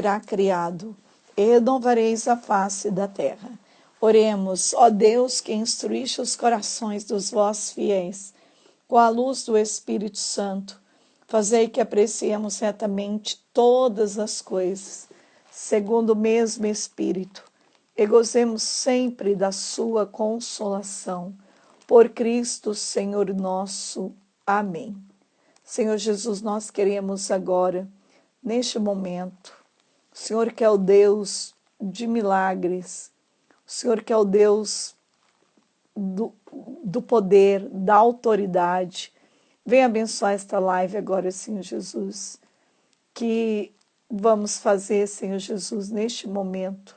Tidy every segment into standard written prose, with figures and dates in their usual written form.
será criado, e renovareis a face da terra. Oremos, ó Deus, que instruíste os corações dos vossos fiéis, com a luz do Espírito Santo, fazei que apreciemos retamente todas as coisas, segundo o mesmo Espírito, e gozemos sempre da sua consolação. Por Cristo, Senhor nosso. Amém. Senhor Jesus, nós queremos agora, neste momento, o Senhor que é o Deus de milagres, o Senhor que é o Deus do poder, da autoridade, vem abençoar esta live agora, Senhor Jesus, que vamos fazer, Senhor Jesus, neste momento.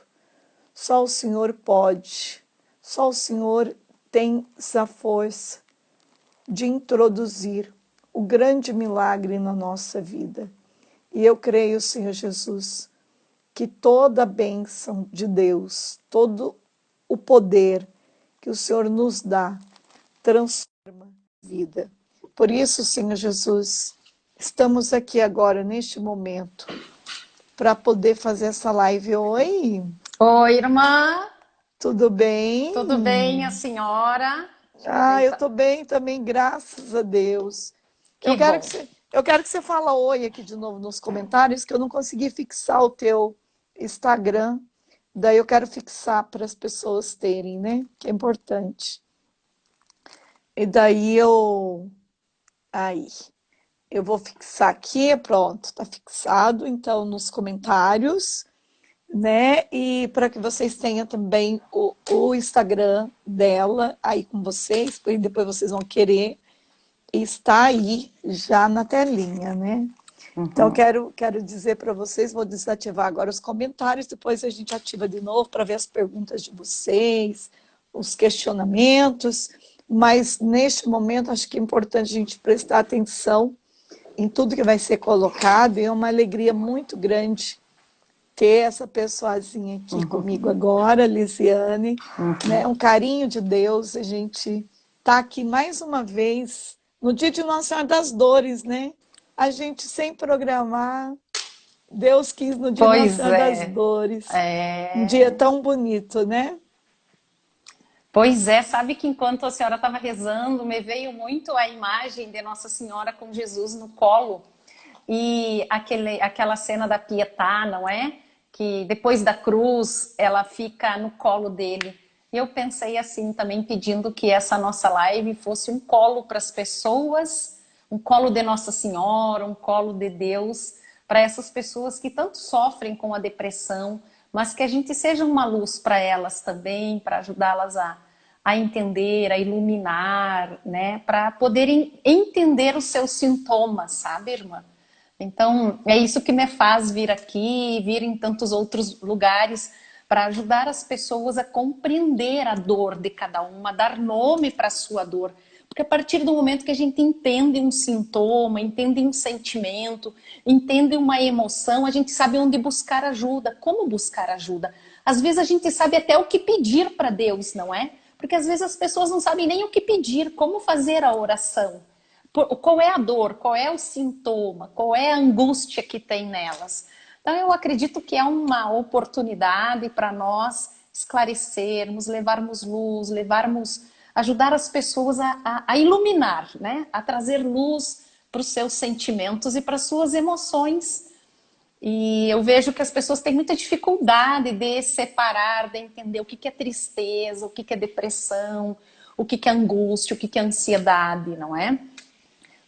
Só o Senhor pode, só o Senhor tem essa força de introduzir o grande milagre na nossa vida. E eu creio, Senhor Jesus, que toda a bênção de Deus, todo o poder que o Senhor nos dá, transforma a vida. Por isso, Senhor Jesus, estamos aqui agora, neste momento, para poder fazer essa live. Oi, Oi, irmã. tudo bem? Tudo bem, a senhora? Deixa eu Eu ajeitar. estou bem também, graças a Deus. Eu Que quero bom. que você fale oi aqui de novo nos comentários, que eu não consegui fixar o teu Instagram. Daí eu quero fixar para as pessoas terem, né? Que é importante. E daí aí, eu vou fixar aqui, pronto, está fixado, então, nos comentários, né? E para que vocês tenham também o Instagram dela aí com vocês, e depois vocês vão querer, e está aí já na telinha, né? Então, Uhum. quero dizer para vocês, vou desativar agora os comentários, depois a gente ativa de novo para ver as perguntas de vocês, os questionamentos, mas neste momento acho que é importante a gente prestar atenção em tudo que vai ser colocado, e é uma alegria muito grande ter essa pessoazinha aqui comigo agora, Lisiane, né? Um carinho de Deus, a gente tá aqui mais uma vez no dia de Nossa Senhora das Dores, né? A gente sem programar, Deus quis no dia de Nossa Pois Senhora das é. Dores, um dia É. tão bonito, né? Pois é, sabe que enquanto a senhora estava rezando, me veio muito a imagem de Nossa Senhora com Jesus no colo. E aquela cena da Pietà, não é? Que depois da cruz, ela fica no colo dele. E eu pensei assim também, pedindo que essa nossa live fosse um colo para as pessoas, um colo de Nossa Senhora, um colo de Deus, para essas pessoas que tanto sofrem com a depressão, mas que a gente seja uma luz para elas também, para ajudá-las a entender, a iluminar, né? Para poderem entender os seus sintomas, sabe, irmã? Então, é isso que me faz vir aqui, vir em tantos outros lugares, para ajudar as pessoas a compreender a dor de cada uma, a dar nome para a sua dor. Porque a partir do momento que a gente entende um sintoma, entende um sentimento, entende uma emoção, a gente sabe onde buscar ajuda, como buscar ajuda. Às vezes a gente sabe até o que pedir para Deus, não é? Porque às vezes as pessoas não sabem nem o que pedir, como fazer a oração. Qual é a dor, qual é o sintoma, qual é a angústia que tem nelas. Então eu acredito que é uma oportunidade para nós esclarecermos, levarmos luz, ajudar as pessoas a iluminar, né? A trazer luz para os seus sentimentos e para as suas emoções. E eu vejo que as pessoas têm muita dificuldade de separar, de entender o que é tristeza, o que é depressão, o que é angústia, o que é ansiedade, não é?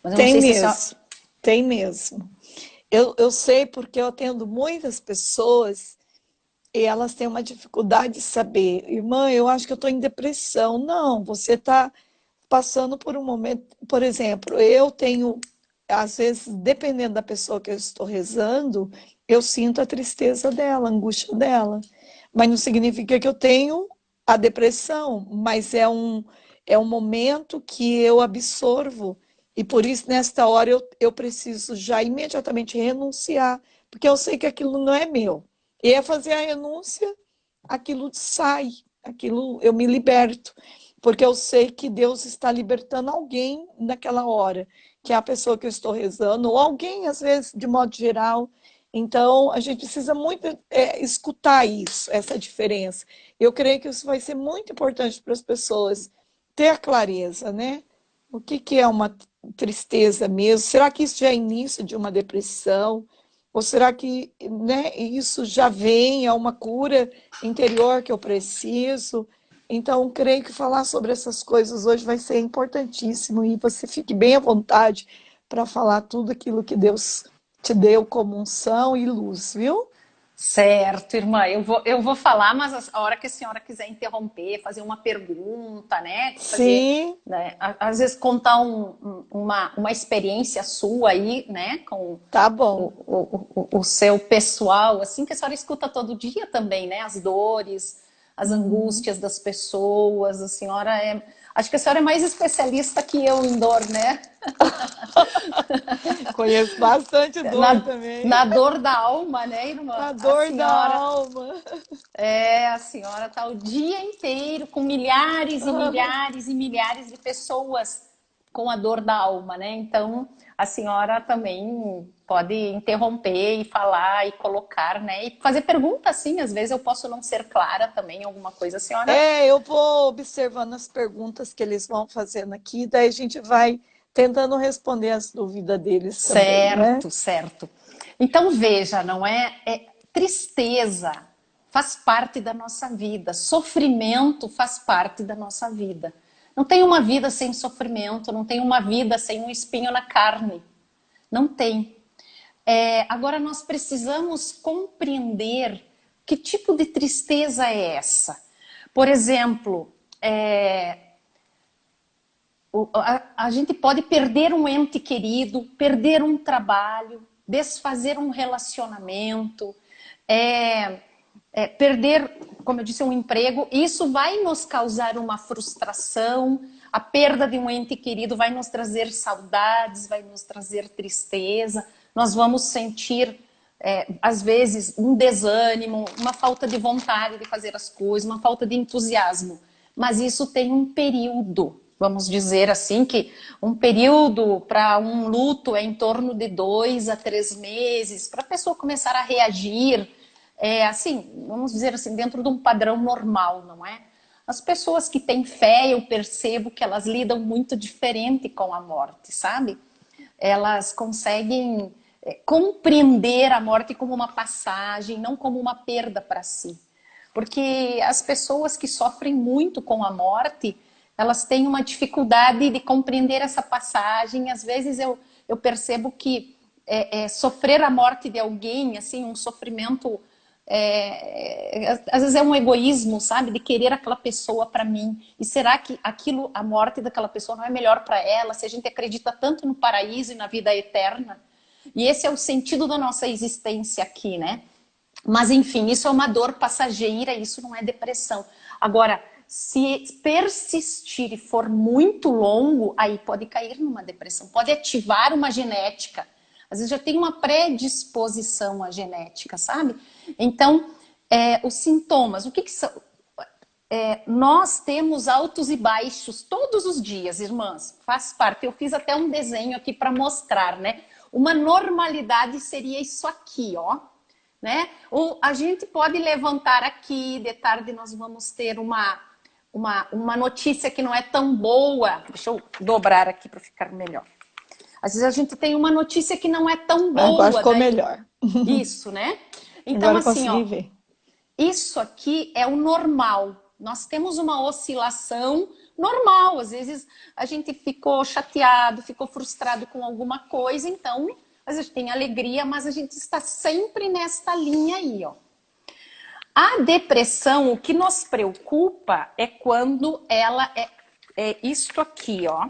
Mas eu não Tem sei se a senhora... mesmo, tem mesmo. Eu sei porque eu atendo muitas pessoas e elas têm uma dificuldade de saber, irmã, eu acho que eu estou em depressão. Não, você está passando por um momento, por exemplo, eu tenho, às vezes, dependendo da pessoa que eu estou rezando, eu sinto a tristeza dela, a angústia dela. Mas não significa que eu tenho a depressão, mas é um momento que eu absorvo. E por isso, nesta hora, eu preciso já imediatamente renunciar, porque eu sei que aquilo não é meu. E é fazer a renúncia, aquilo sai, aquilo eu me liberto, porque eu sei que Deus está libertando alguém naquela hora, que é a pessoa que eu estou rezando, ou alguém, às vezes, de modo geral. Então, a gente precisa muito escutar isso, essa diferença. Eu creio que isso vai ser muito importante para as pessoas ter a clareza, né? O que que é uma tristeza mesmo? Será que isso já é início de uma depressão? Ou será que, né, isso já vem a uma cura interior que eu preciso? Então, creio que falar sobre essas coisas hoje vai ser importantíssimo e você fique bem à vontade para falar tudo aquilo que Deus te deu como unção e luz, viu? Certo, irmã. Eu vou falar, mas a hora que a senhora quiser interromper, fazer uma pergunta, né? Fazer, Sim, né? Às vezes contar uma experiência sua aí, né? Com tá o, bom. o seu pessoal, assim, que a senhora escuta todo dia também, né? As dores, as Uhum. angústias das pessoas. A senhora é. Acho que a senhora é mais especialista que eu em dor, né? Conheço bastante dor Na, também. na dor da alma, né, irmã? Na dor da alma. A senhora tá o dia inteiro com milhares e milhares e milhares de pessoas com a dor da alma, né? Então, a senhora também pode interromper e falar e colocar, né? E fazer perguntas, sim. Às vezes eu posso não ser clara também em alguma coisa, a senhora. Eu vou observando as perguntas que eles vão fazendo aqui, daí a gente vai tentando responder as dúvidas deles também, né? Certo, certo. Então veja, não é? Tristeza faz parte da nossa vida, sofrimento faz parte da nossa vida. Não tem uma vida sem sofrimento, não tem uma vida sem um espinho na carne. Não tem. Agora nós precisamos compreender que tipo de tristeza é essa. Por exemplo, a gente pode perder um ente querido, perder um trabalho, desfazer um relacionamento, perder, como eu disse, um emprego. Isso vai nos causar uma frustração. A perda de um ente querido vai nos trazer saudades, vai nos trazer tristeza. Nós vamos sentir, às vezes, um desânimo, uma falta de vontade de fazer as coisas, uma falta de entusiasmo. Mas isso tem um período. Vamos dizer assim que um período para um luto é em torno de 2 a 3 meses, para a pessoa começar a reagir, assim, vamos dizer assim, dentro de um padrão normal, não é? As pessoas que têm fé, eu percebo que elas lidam muito diferente com a morte, sabe? Elas conseguem compreender a morte como uma passagem, não como uma perda para si. Porque as pessoas que sofrem muito com a morte, elas têm uma dificuldade de compreender essa passagem. Às vezes eu percebo que sofrer a morte de alguém, assim, um sofrimento, às vezes é um egoísmo, sabe, de querer aquela pessoa para mim. E será que aquilo, a morte daquela pessoa não é melhor para ela? Se a gente acredita tanto no paraíso e na vida eterna, e esse é o sentido da nossa existência aqui, né? Mas enfim, isso é uma dor passageira, isso não é depressão. Agora, se persistir e for muito longo, aí pode cair numa depressão, pode ativar uma genética. Às vezes já tem uma predisposição à genética, sabe? Então, os sintomas, o que que são? Nós temos altos e baixos todos os dias, irmãs. Faz parte. Eu fiz até um desenho aqui para mostrar, né? Uma normalidade seria isso aqui, ó. Né? A gente pode levantar aqui, de tarde nós vamos ter uma notícia que não é tão boa. Deixa eu dobrar aqui para ficar melhor. Às vezes a gente tem uma notícia que não é tão Agora boa. ficou melhor. Isso, né? Então, Agora eu assim, consegui ó, ver. isso aqui é o normal. Nós temos uma oscilação normal. Às vezes a gente ficou chateado, ficou frustrado com alguma coisa, então a gente tem alegria, mas a gente está sempre nesta linha aí, ó. A depressão, o que nos preocupa é quando ela é isto aqui, ó.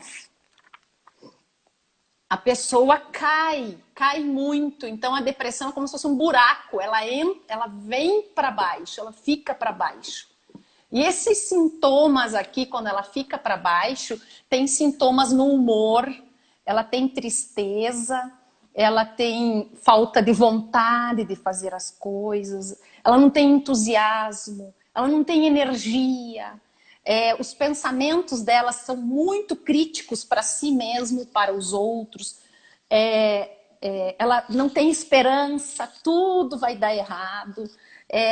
A pessoa cai muito. Então a depressão é como se fosse um buraco. Ela vem para baixo, ela fica para baixo. E esses sintomas aqui, quando ela fica para baixo, tem sintomas no humor, ela tem tristeza, ela tem falta de vontade de fazer as coisas, ela não tem entusiasmo, ela não tem energia. Os pensamentos dela são muito críticos para si mesmo, para os outros. ela não tem esperança, tudo vai dar errado,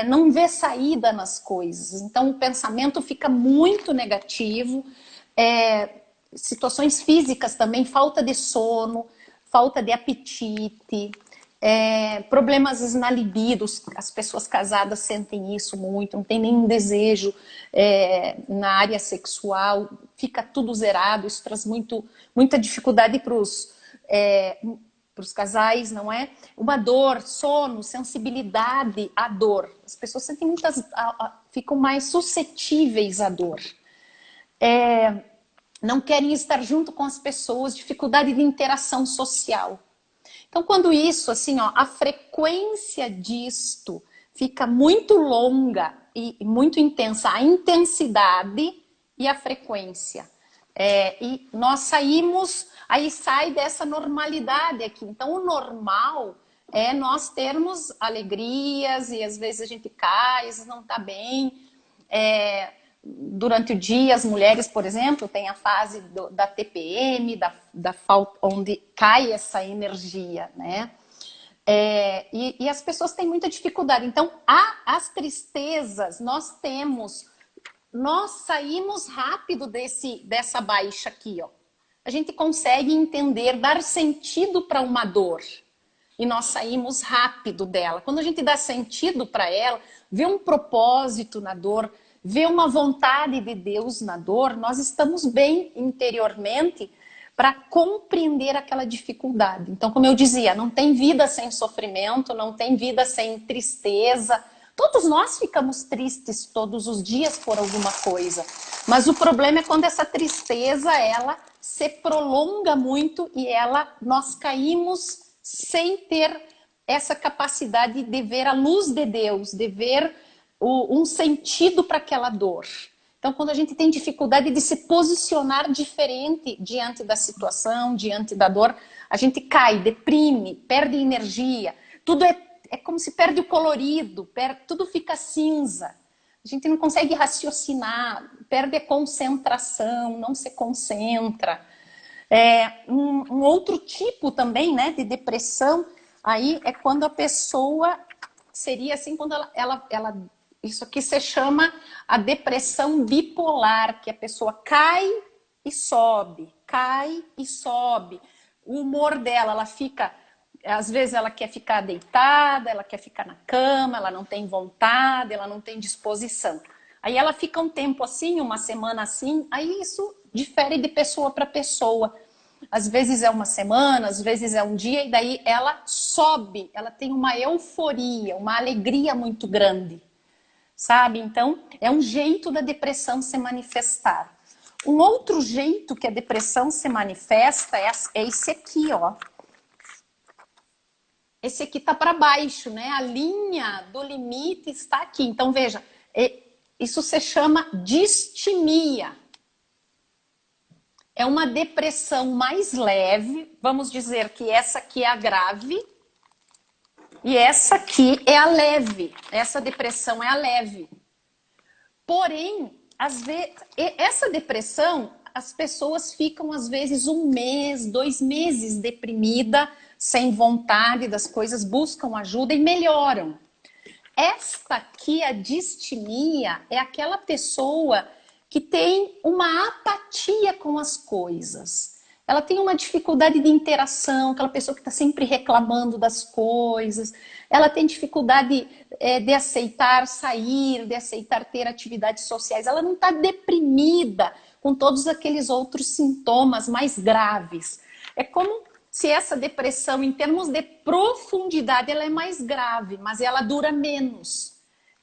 não vê saída nas coisas. Então o pensamento fica muito negativo, situações físicas também, falta de sono, falta de apetite, problemas na libido, as pessoas casadas sentem isso muito, não tem nenhum desejo na área sexual, fica tudo zerado, isso traz muita dificuldade para os casais, não é? Uma dor, sono, sensibilidade à dor. As pessoas sentem ficam mais suscetíveis à dor. Não querem estar junto com as pessoas, dificuldade de interação social. Então, quando isso, assim, ó, a frequência disto fica muito longa e muito intensa, a intensidade e a frequência. E nós saímos, aí sai dessa normalidade aqui. Então, o normal é nós termos alegrias e às vezes a gente cai, às vezes não está bem. Durante o dia, as mulheres, por exemplo, têm a fase da TPM, da falta, onde cai essa energia, né? E as pessoas têm muita dificuldade. Então, as tristezas, nós saímos rápido dessa baixa aqui, ó. A gente consegue entender, dar sentido para uma dor. E nós saímos rápido dela. Quando a gente dá sentido para ela, vê um propósito na dor, vê uma vontade de Deus na dor, nós estamos bem interiormente para compreender aquela dificuldade. Então, como eu dizia, não tem vida sem sofrimento, não tem vida sem tristeza. Todos nós ficamos tristes todos os dias por alguma coisa. Mas o problema é quando essa tristeza, ela se prolonga muito e nós caímos sem ter essa capacidade de ver a luz de Deus, de ver um sentido para aquela dor. Então, quando a gente tem dificuldade de se posicionar diferente diante da situação, diante da dor, a gente cai, deprime, perde energia. Tudo é como se perde o colorido, tudo fica cinza. A gente não consegue raciocinar, perde a concentração, não se concentra. Um outro tipo também, né, de depressão, aí é quando a pessoa seria assim, quando ela isso aqui se chama a depressão bipolar, que a pessoa cai e sobe, cai e sobe. O humor dela, ela fica, às vezes ela quer ficar deitada, ela quer ficar na cama, ela não tem vontade, ela não tem disposição. Aí ela fica um tempo assim, uma semana assim, aí isso difere de pessoa para pessoa. Às vezes é uma semana, às vezes é um dia, e daí ela sobe, ela tem uma euforia, uma alegria muito grande. Sabe? Então, é um jeito da depressão se manifestar. Um outro jeito que a depressão se manifesta é esse aqui, ó. Esse aqui tá para baixo, né? A linha do limite está aqui. Então, veja, isso se chama distimia. É uma depressão mais leve, vamos dizer que essa aqui é a grave, e essa aqui é a leve. Essa depressão é a leve. Porém, às vezes, essa depressão, as pessoas ficam às vezes 1 mês, 2 meses deprimida, sem vontade das coisas, buscam ajuda e melhoram. Esta aqui, a distimia, é aquela pessoa que tem uma apatia com as coisas. Ela tem uma dificuldade de interação, aquela pessoa que está sempre reclamando das coisas. Ela tem dificuldade de aceitar sair, de aceitar ter atividades sociais. Ela não está deprimida com todos aqueles outros sintomas mais graves. É como se essa depressão, em termos de profundidade, ela é mais grave, mas ela dura menos.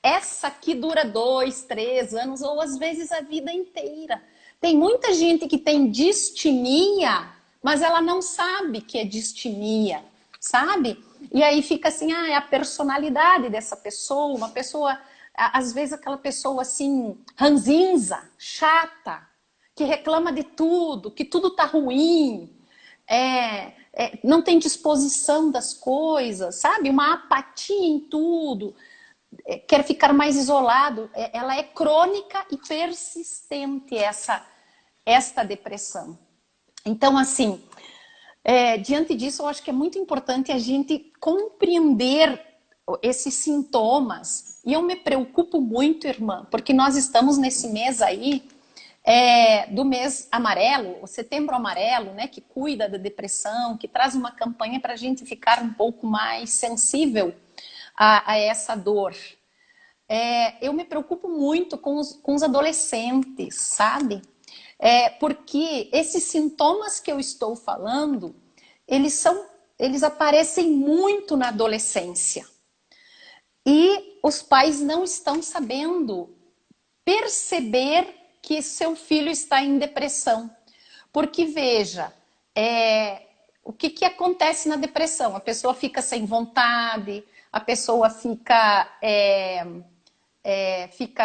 Essa aqui dura 2, 3 anos, ou às vezes a vida inteira. Tem muita gente que tem distimia, mas ela não sabe que é distimia, sabe? E aí fica assim, é a personalidade dessa pessoa, uma pessoa, às vezes aquela pessoa assim, ranzinza, chata, que reclama de tudo, que tudo tá ruim, não tem disposição das coisas, sabe? Uma apatia em tudo, quer ficar mais isolado. Ela é crônica e persistente, esta depressão. Então, assim, Diante disso, eu acho que é muito importante a gente compreender esses sintomas. E eu me preocupo muito, irmã, porque nós estamos nesse mês aí, do mês amarelo, o setembro amarelo, né, que cuida da depressão, que traz uma campanha para a gente ficar um pouco mais sensível a essa dor. Eu me preocupo muito com os adolescentes, sabe? Porque esses sintomas que eu estou falando, eles aparecem muito na adolescência. E os pais não estão sabendo perceber que seu filho está em depressão. Porque, veja, o que acontece na depressão? A pessoa fica sem vontade, a pessoa fica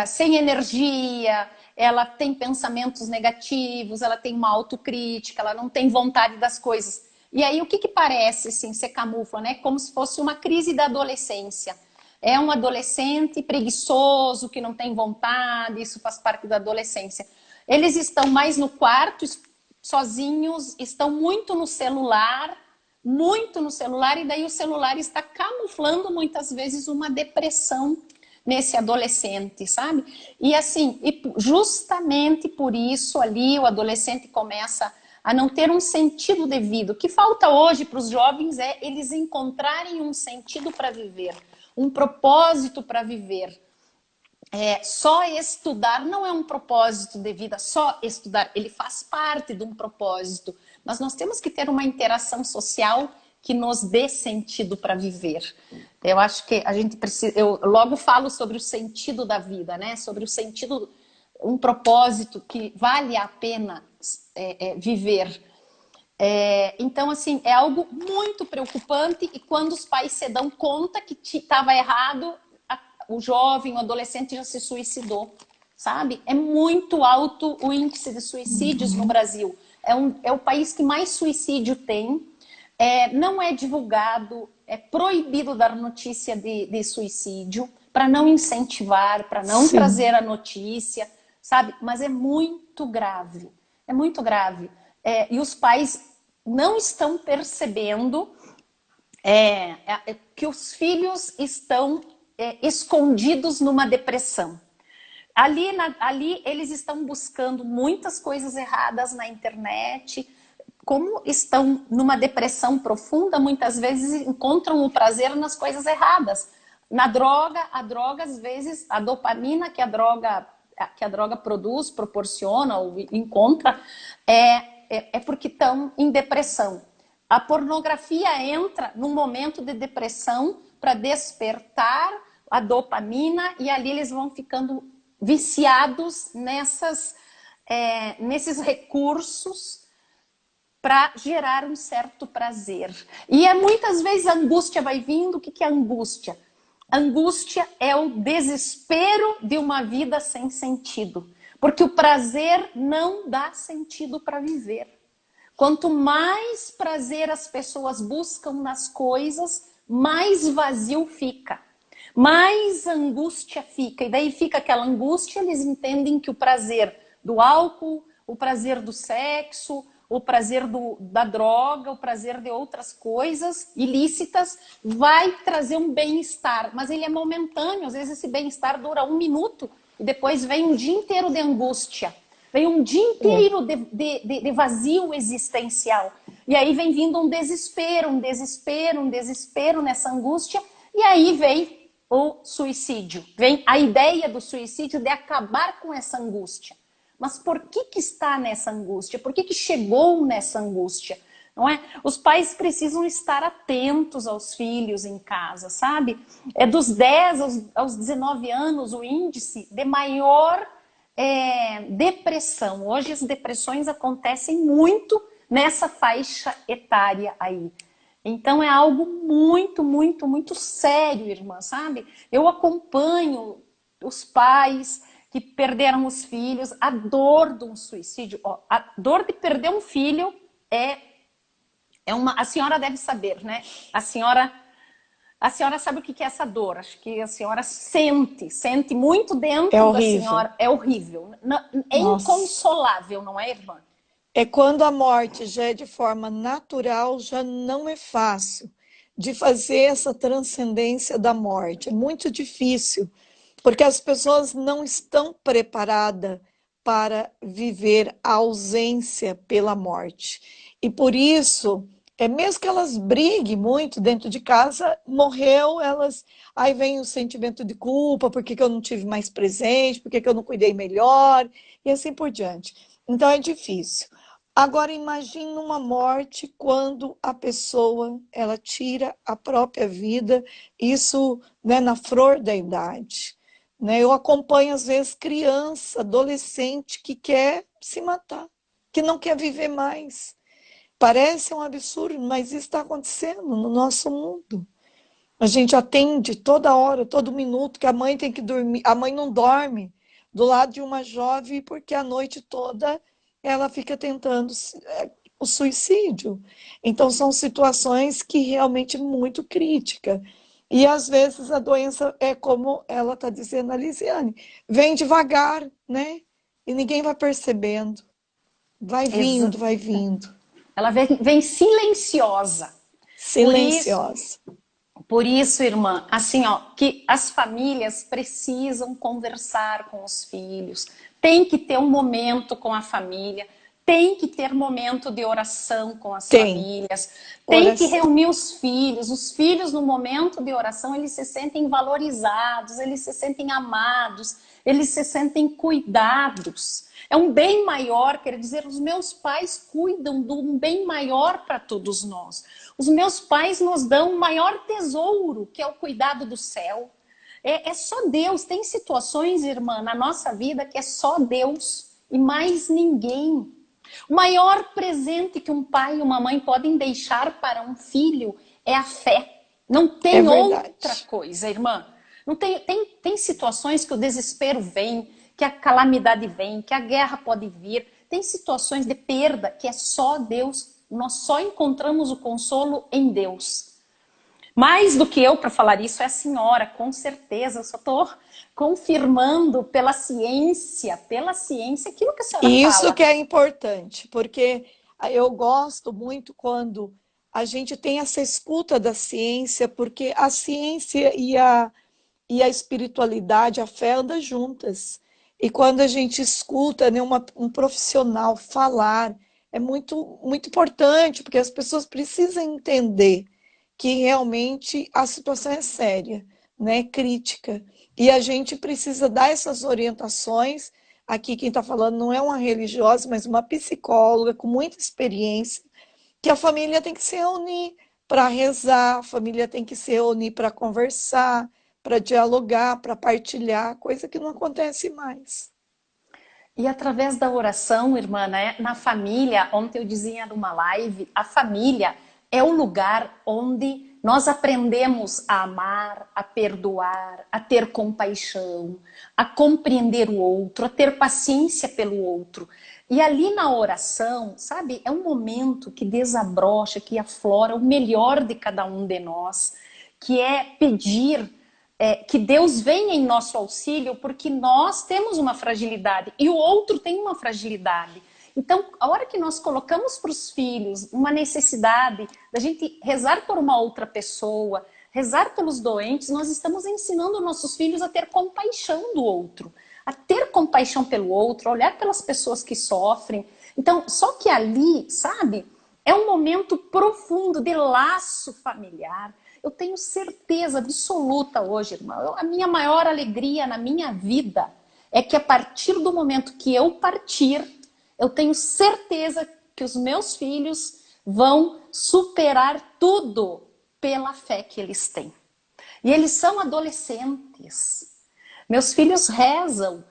sem energia, ela tem pensamentos negativos, ela tem uma autocrítica, ela não tem vontade das coisas. E aí o que parece, assim, se camufla, né? Como se fosse uma crise da adolescência. É um adolescente preguiçoso, que não tem vontade, isso faz parte da adolescência. Eles estão mais no quarto, sozinhos, estão muito no celular, e daí o celular está camuflando muitas vezes uma depressão nesse adolescente, sabe? E assim, justamente por isso ali o adolescente começa a não ter um sentido devido. O que falta hoje para os jovens é eles encontrarem um sentido para viver, um propósito para viver. Só estudar não é um propósito de vida, só estudar, ele faz parte de um propósito, mas nós temos que ter uma interação social que nos dê sentido para viver. Eu acho que a gente precisa, eu logo falo sobre o sentido da vida, né? Sobre o sentido, um propósito que vale a pena viver. Então, assim, é algo muito preocupante, e quando os pais se dão conta que estava errado, o jovem, o adolescente já se suicidou, sabe? É muito alto o índice de suicídios no Brasil. É o país que mais suicídio tem. Não é divulgado, é proibido dar notícia de suicídio, para não incentivar, para não trazer a notícia, sabe? Mas é muito grave, é muito grave. E os pais não estão percebendo que os filhos estão escondidos numa depressão. Ali eles estão buscando muitas coisas erradas na internet. Como estão numa depressão profunda, muitas vezes encontram o prazer nas coisas erradas. Na droga, às vezes, a dopamina que a droga produz, proporciona ou encontra, é porque estão em depressão. A pornografia entra num momento de depressão para despertar a dopamina, e ali eles vão ficando viciados nesses recursos para gerar um certo prazer. E muitas vezes a angústia vai vindo. O que é angústia? Angústia é o desespero de uma vida sem sentido. Porque o prazer não dá sentido para viver. Quanto mais prazer as pessoas buscam nas coisas, mais vazio fica. Mais angústia fica. E daí fica aquela angústia, eles entendem que o prazer do álcool, o prazer do sexo, o prazer da droga, o prazer de outras coisas ilícitas vai trazer um bem-estar, mas ele é momentâneo. Às vezes esse bem-estar dura 1 minuto e depois vem um dia inteiro de angústia, vem um dia inteiro de vazio existencial, e aí vem vindo um desespero nessa angústia, e aí vem o suicídio, vem a ideia do suicídio, de acabar com essa angústia. Mas por que está nessa angústia? Por que chegou nessa angústia? Não é? Os pais precisam estar atentos aos filhos em casa, sabe? Dos 10 aos 19 anos, o índice de maior depressão. Hoje as depressões acontecem muito nessa faixa etária aí. Então é algo muito, muito, muito sério, irmã, sabe? Eu acompanho os pais que perderam os filhos, a dor de um suicídio, a dor de perder um filho a senhora deve saber, né? A senhora sabe o que é essa dor. Acho que a senhora sente muito dentro da senhora. É horrível. É inconsolável, não é, irmã? É quando a morte já é de forma natural, já não é fácil de fazer essa transcendência da morte. É muito difícil, porque as pessoas não estão preparadas para viver a ausência pela morte. E por isso, é mesmo que elas briguem muito dentro de casa, morreu, elas aí vem o sentimento de culpa, por que que eu não tive mais presente, por que que eu não cuidei melhor, e assim por diante. Então é difícil. Agora imagine uma morte quando a pessoa ela tira a própria vida, isso, né, na flor da idade. Né? Eu acompanho, às vezes, criança, adolescente que quer se matar, que não quer viver mais. Parece um absurdo, mas isso está acontecendo no nosso mundo. A gente atende toda hora, todo minuto, que a mãe tem que dormir, a mãe não dorme do lado de uma jovem porque a noite toda ela fica tentando o suicídio. Então são situações que realmente muito críticas. E às vezes a doença é como ela está dizendo a Lisiane, vem devagar, né? E ninguém vai percebendo. Vai Exa- vindo, vai vindo. Ela vem silenciosa. Por isso, Silenciosa. por isso, irmã, assim, ó, que as famílias precisam conversar com os filhos, tem que ter um momento com a família, tem que ter momento de oração com as Tem famílias, tem que oração. reunir os filhos no momento de oração, eles se sentem valorizados, eles se sentem amados, eles se sentem cuidados. É um bem maior, quer dizer, os meus pais cuidam de um bem maior para todos nós. Os meus pais nos dão o maior tesouro, que é o cuidado do céu. É só Deus. Tem situações, irmã, na nossa vida que é só Deus e mais ninguém. O maior presente que um pai e uma mãe podem deixar para um filho é a fé. Não É tem outra verdade. coisa, irmã. Não tem situações que o desespero vem, que a calamidade vem, que a guerra pode vir. Tem situações de perda que é só Deus. Nós só encontramos o consolo em Deus. Mais do que eu para falar isso é a senhora, com certeza. Eu só estou confirmando pela ciência aquilo que a senhora E isso fala. que é importante, porque eu gosto muito quando a gente tem essa escuta da ciência, porque a ciência e a espiritualidade, a fé andam juntas. E quando a gente escuta, né, um profissional falar, é muito, muito importante, porque as pessoas precisam entender que realmente a situação é séria, né, crítica. E a gente precisa dar essas orientações. Aqui quem está falando não é uma religiosa, mas uma psicóloga com muita experiência, que a família tem que se reunir para rezar, a família tem que se reunir para conversar, para dialogar, para partilhar, coisa que não acontece mais. E através da oração, irmã, né, na família, ontem eu dizia numa live, a família é o lugar onde nós aprendemos a amar, a perdoar, a ter compaixão, a compreender o outro, a ter paciência pelo outro. E ali na oração, sabe, é um momento que desabrocha, que aflora o melhor de cada um de nós, que é pedir que Deus venha em nosso auxílio, porque nós temos uma fragilidade e o outro tem uma fragilidade. Então, a hora que nós colocamos para os filhos uma necessidade da gente rezar por uma outra pessoa, rezar pelos doentes, nós estamos ensinando nossos filhos a ter compaixão do outro, a ter compaixão pelo outro, a olhar pelas pessoas que sofrem. Então, só que ali, sabe, é um momento profundo de laço familiar. Eu tenho certeza absoluta hoje, irmã, a minha maior alegria na minha vida é que a partir do momento que eu partir, eu tenho certeza que os meus filhos vão superar tudo pela fé que eles têm. E eles são adolescentes. Meus filhos rezam.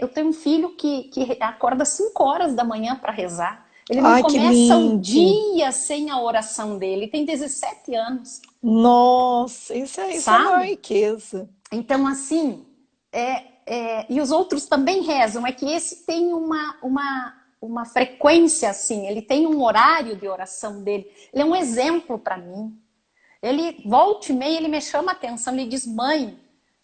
Eu tenho um filho que acorda 5 horas da manhã para rezar. Ele não Ai, que começa o lindo! dia sem a oração dele. Ele tem 17 anos. Nossa, isso é a maior Sabe? riqueza. Então, assim, e os outros também rezam, é que esse tem uma frequência assim, ele tem um horário de oração dele, ele é um exemplo para mim. Ele, volta e meia, ele me chama a atenção, ele diz, mãe,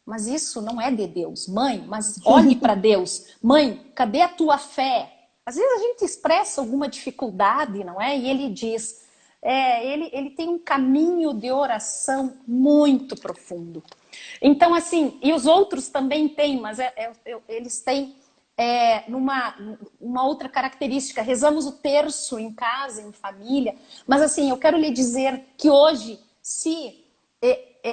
mas isso não é de Deus, mãe, mas olhe para Deus, mãe, cadê a tua fé? Às vezes a gente expressa alguma dificuldade, não é? E ele diz, ele tem um caminho de oração muito profundo. Então, assim, e os outros também têm, mas eles têm uma outra característica. Rezamos o terço em casa, em família, mas assim, eu quero lhe dizer que hoje, se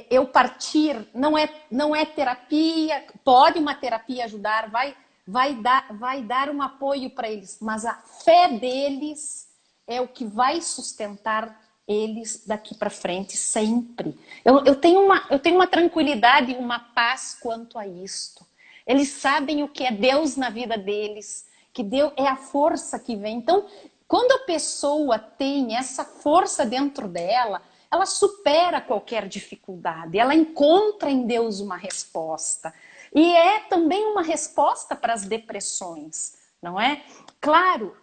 eu partir, não é terapia, pode uma terapia ajudar, vai dar um apoio para eles, mas a fé deles é o que vai sustentar eles daqui para frente sempre. Eu tenho uma tranquilidade e uma paz quanto a isto. Eles sabem o que é Deus na vida deles, que Deus é a força que vem. Então, quando a pessoa tem essa força dentro dela, ela supera qualquer dificuldade, ela encontra em Deus uma resposta. E é também uma resposta para as depressões, não é? Claro,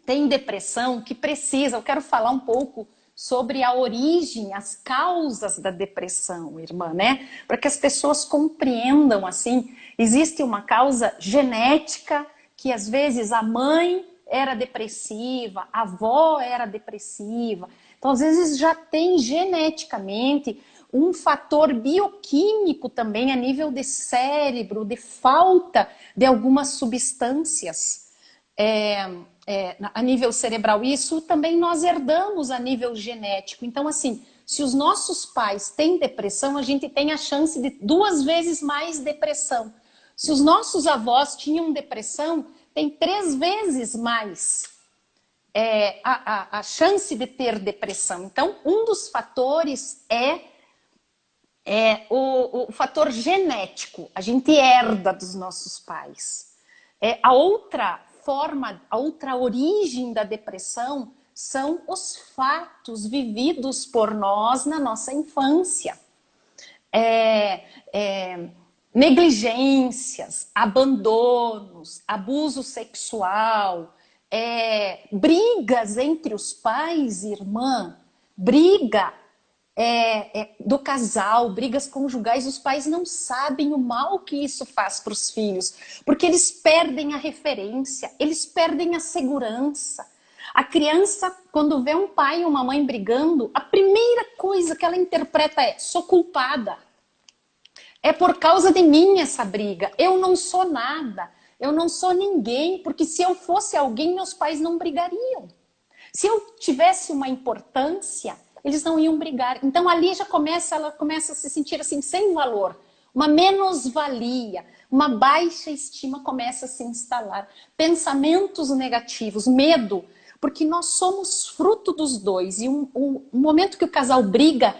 tem depressão que precisa, eu quero falar um pouco sobre a origem, as causas da depressão, irmã, né? Para que as pessoas compreendam, assim, existe uma causa genética, que às vezes a mãe era depressiva, a avó era depressiva. Então, às vezes já tem geneticamente um fator bioquímico também a nível de cérebro, de falta de algumas substâncias. A nível cerebral, isso também nós herdamos a nível genético. Então, assim, se os nossos pais têm depressão, a gente tem a chance de 2 vezes mais depressão. Se os nossos avós tinham depressão, tem 3 vezes mais a chance de ter depressão. Então, um dos fatores o fator genético. A gente herda dos nossos pais. A outra origem da depressão são os fatos vividos por nós na nossa infância. Negligências, abandonos, abuso sexual, brigas entre os pais e irmã, briga do casal, brigas conjugais. Os pais não sabem o mal que isso faz para os filhos, porque eles perdem a referência, eles perdem a segurança. A criança, quando vê um pai e uma mãe brigando, a primeira coisa que ela interpreta é: sou culpada. É por causa de mim essa briga. Eu não sou nada, eu não sou ninguém, porque se eu fosse alguém, meus pais não brigariam. Se eu tivesse uma importância, eles não iam brigar. Então ali ela começa a se sentir assim, sem valor, uma menos-valia, uma baixa estima começa a se instalar. Pensamentos negativos, medo, porque nós somos fruto dos dois. E um momento que o casal briga,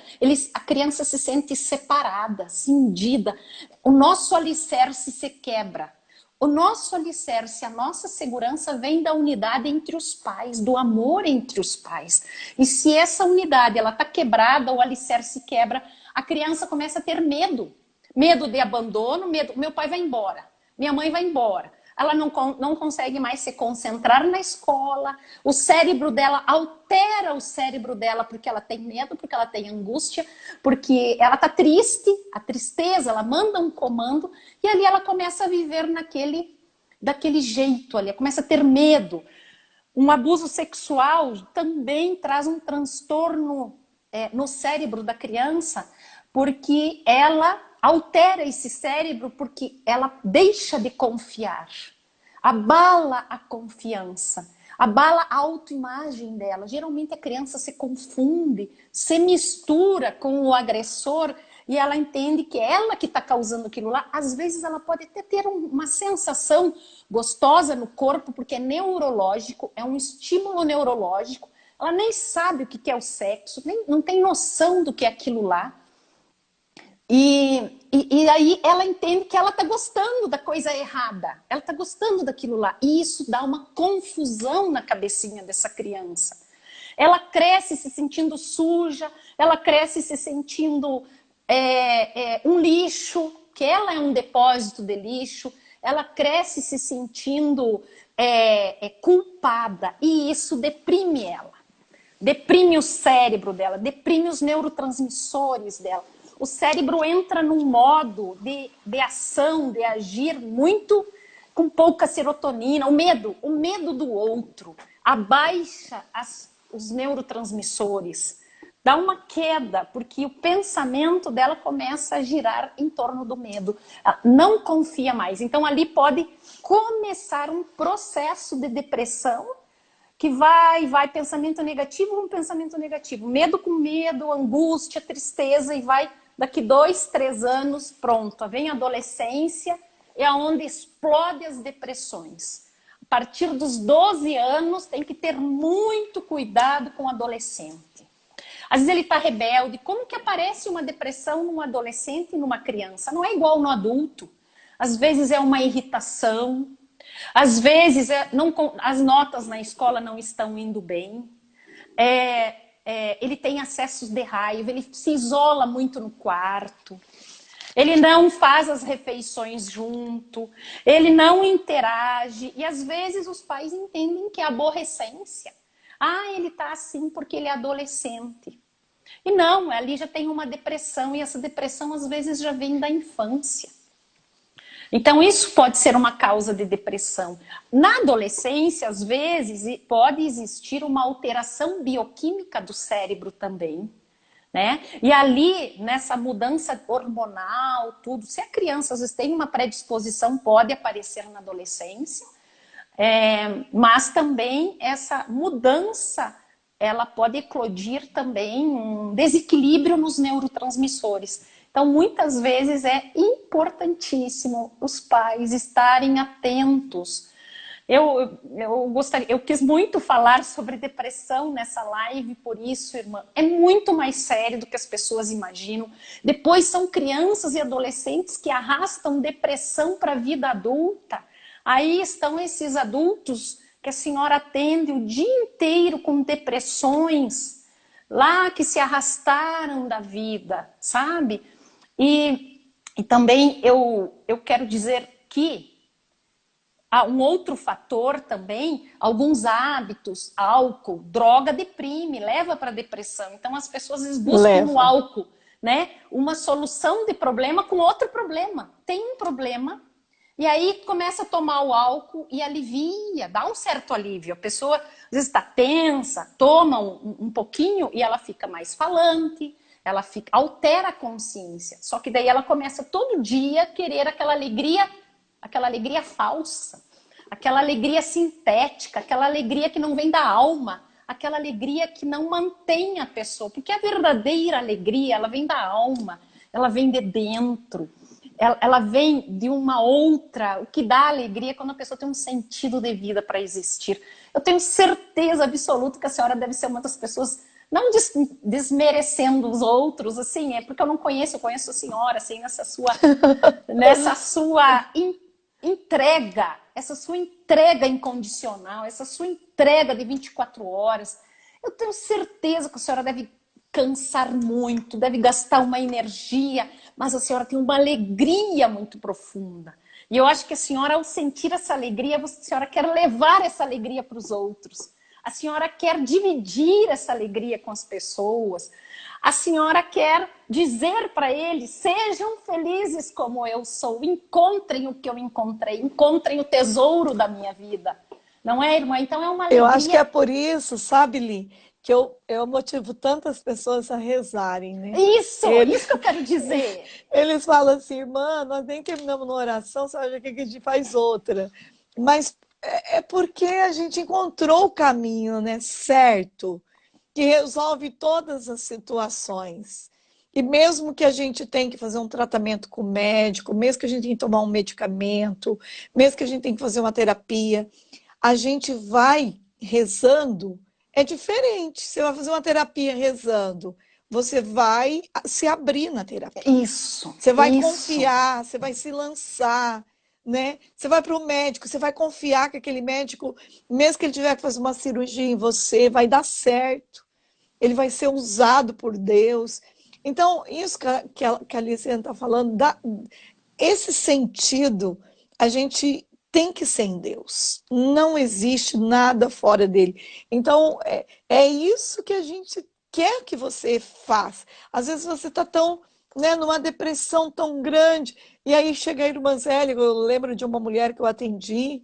a criança se sente separada, cindida. O nosso alicerce se quebra. O nosso alicerce, a nossa segurança vem da unidade entre os pais, do amor entre os pais. E se essa unidade está quebrada, o alicerce quebra, a criança começa a ter medo. Medo de abandono, medo, meu pai vai embora, minha mãe vai embora. Ela não consegue mais se concentrar na escola, o cérebro dela altera o cérebro dela porque ela tem medo, porque ela tem angústia, porque ela está triste, a tristeza, ela manda um comando e ali ela começa a viver daquele jeito ali, começa a ter medo. Um abuso sexual também traz um transtorno no cérebro da criança, porque ela altera esse cérebro, porque ela deixa de confiar, abala a confiança, abala a autoimagem dela. Geralmente a criança se confunde, se mistura com o agressor e ela entende que é ela que está causando aquilo lá. Às vezes ela pode até ter uma sensação gostosa no corpo, porque é neurológico, é um estímulo neurológico. Ela nem sabe o que é o sexo, não tem noção do que é aquilo lá. E aí ela entende que ela está gostando da coisa errada, ela está gostando daquilo lá. E isso dá uma confusão na cabecinha dessa criança. Ela cresce se sentindo suja, ela cresce se sentindo um lixo, que ela é um depósito de lixo. Ela cresce se sentindo culpada, e isso deprime ela. Deprime o cérebro dela, deprime os neurotransmissores dela. O cérebro entra num modo de ação, de agir muito com pouca serotonina, o medo do outro, abaixa os neurotransmissores, dá uma queda, porque o pensamento dela começa a girar em torno do medo. Ela não confia mais. Então ali pode começar um processo de depressão que vai pensamento negativo com pensamento negativo, medo com medo, angústia, tristeza, e vai daqui 2, 3 anos, pronto, vem a adolescência, é onde explode as depressões. A partir dos 12 anos tem que ter muito cuidado com o adolescente. Às vezes ele está rebelde. Como que aparece uma depressão num adolescente e numa criança? Não é igual no adulto. Às vezes é uma irritação, às vezes as notas na escola não estão indo bem, ele tem acessos de raiva, ele se isola muito no quarto, ele não faz as refeições junto, ele não interage, e às vezes os pais entendem que é aborrecência. Ah, ele está assim porque ele é adolescente. E não, ali já tem uma depressão, e essa depressão às vezes já vem da infância. Então isso pode ser uma causa de depressão. Na adolescência, às vezes, pode existir uma alteração bioquímica do cérebro também, né? E ali, nessa mudança hormonal, tudo, se a criança às vezes tem uma predisposição, pode aparecer na adolescência, mas também essa mudança, ela pode eclodir também um desequilíbrio nos neurotransmissores. Então, muitas vezes é importantíssimo os pais estarem atentos. Eu quis muito falar sobre depressão nessa live, por isso, irmã, é muito mais sério do que as pessoas imaginam. Depois são crianças e adolescentes que arrastam depressão para a vida adulta. Aí estão esses adultos que a senhora atende o dia inteiro com depressões, lá que se arrastaram da vida, sabe? E também eu quero dizer que há um outro fator também, alguns hábitos, álcool, droga deprime, leva para depressão. Então as pessoas às vezes buscam no álcool, né, uma solução de problema com outro problema. Tem um problema, e aí começa a tomar o álcool e alivia, dá um certo alívio. A pessoa às vezes está tensa, toma um pouquinho e ela fica mais falante, ela altera a consciência. Só que daí ela começa todo dia a querer aquela alegria falsa, aquela alegria sintética, aquela alegria que não vem da alma, aquela alegria que não mantém a pessoa. Porque a verdadeira alegria, ela vem da alma, ela vem de dentro. Ela vem de uma outra. O que dá alegria é quando a pessoa tem um sentido de vida para existir. Eu tenho certeza absoluta que a senhora deve ser uma das pessoas, não desmerecendo os outros, assim, é porque eu não conheço, eu conheço a senhora, assim, nessa sua entrega, essa sua entrega incondicional, essa sua entrega de 24 horas. Eu tenho certeza que a senhora deve cansar muito, deve gastar uma energia, mas a senhora tem uma alegria muito profunda. E eu acho que a senhora, ao sentir essa alegria, a senhora quer levar essa alegria para os outros. A senhora quer dividir essa alegria com as pessoas. A senhora quer dizer para eles, sejam felizes como eu sou, encontrem o que eu encontrei, encontrem o tesouro da minha vida. Não é, irmã? Então é uma alegria. Eu acho que é por isso, sabe, Li, que eu motivo tantas pessoas a rezarem, né? Isso que eu quero dizer. Eles falam assim, irmã, nós nem terminamos uma oração, sabe o que a gente faz outra. Mas é porque a gente encontrou o caminho, né, certo, que resolve todas as situações. E mesmo que a gente tenha que fazer um tratamento com o médico, mesmo que a gente tenha que tomar um medicamento, mesmo que a gente tenha que fazer uma terapia, a gente vai rezando, é diferente. Você vai fazer uma terapia rezando, você vai se abrir na terapia. Isso. Você vai confiar, você vai se lançar, né? Você vai para o médico, você vai confiar que aquele médico, mesmo que ele tiver que fazer uma cirurgia em você, vai dar certo. Ele vai ser usado por Deus. Então, isso que a Aliciane está falando, esse sentido, a gente tem que ser em Deus. Não existe nada fora dele. Então, é isso que a gente quer que você faça. Às vezes você está tão né, numa depressão tão grande. E aí chega a irmã Zélia, eu lembro de uma mulher que eu atendi,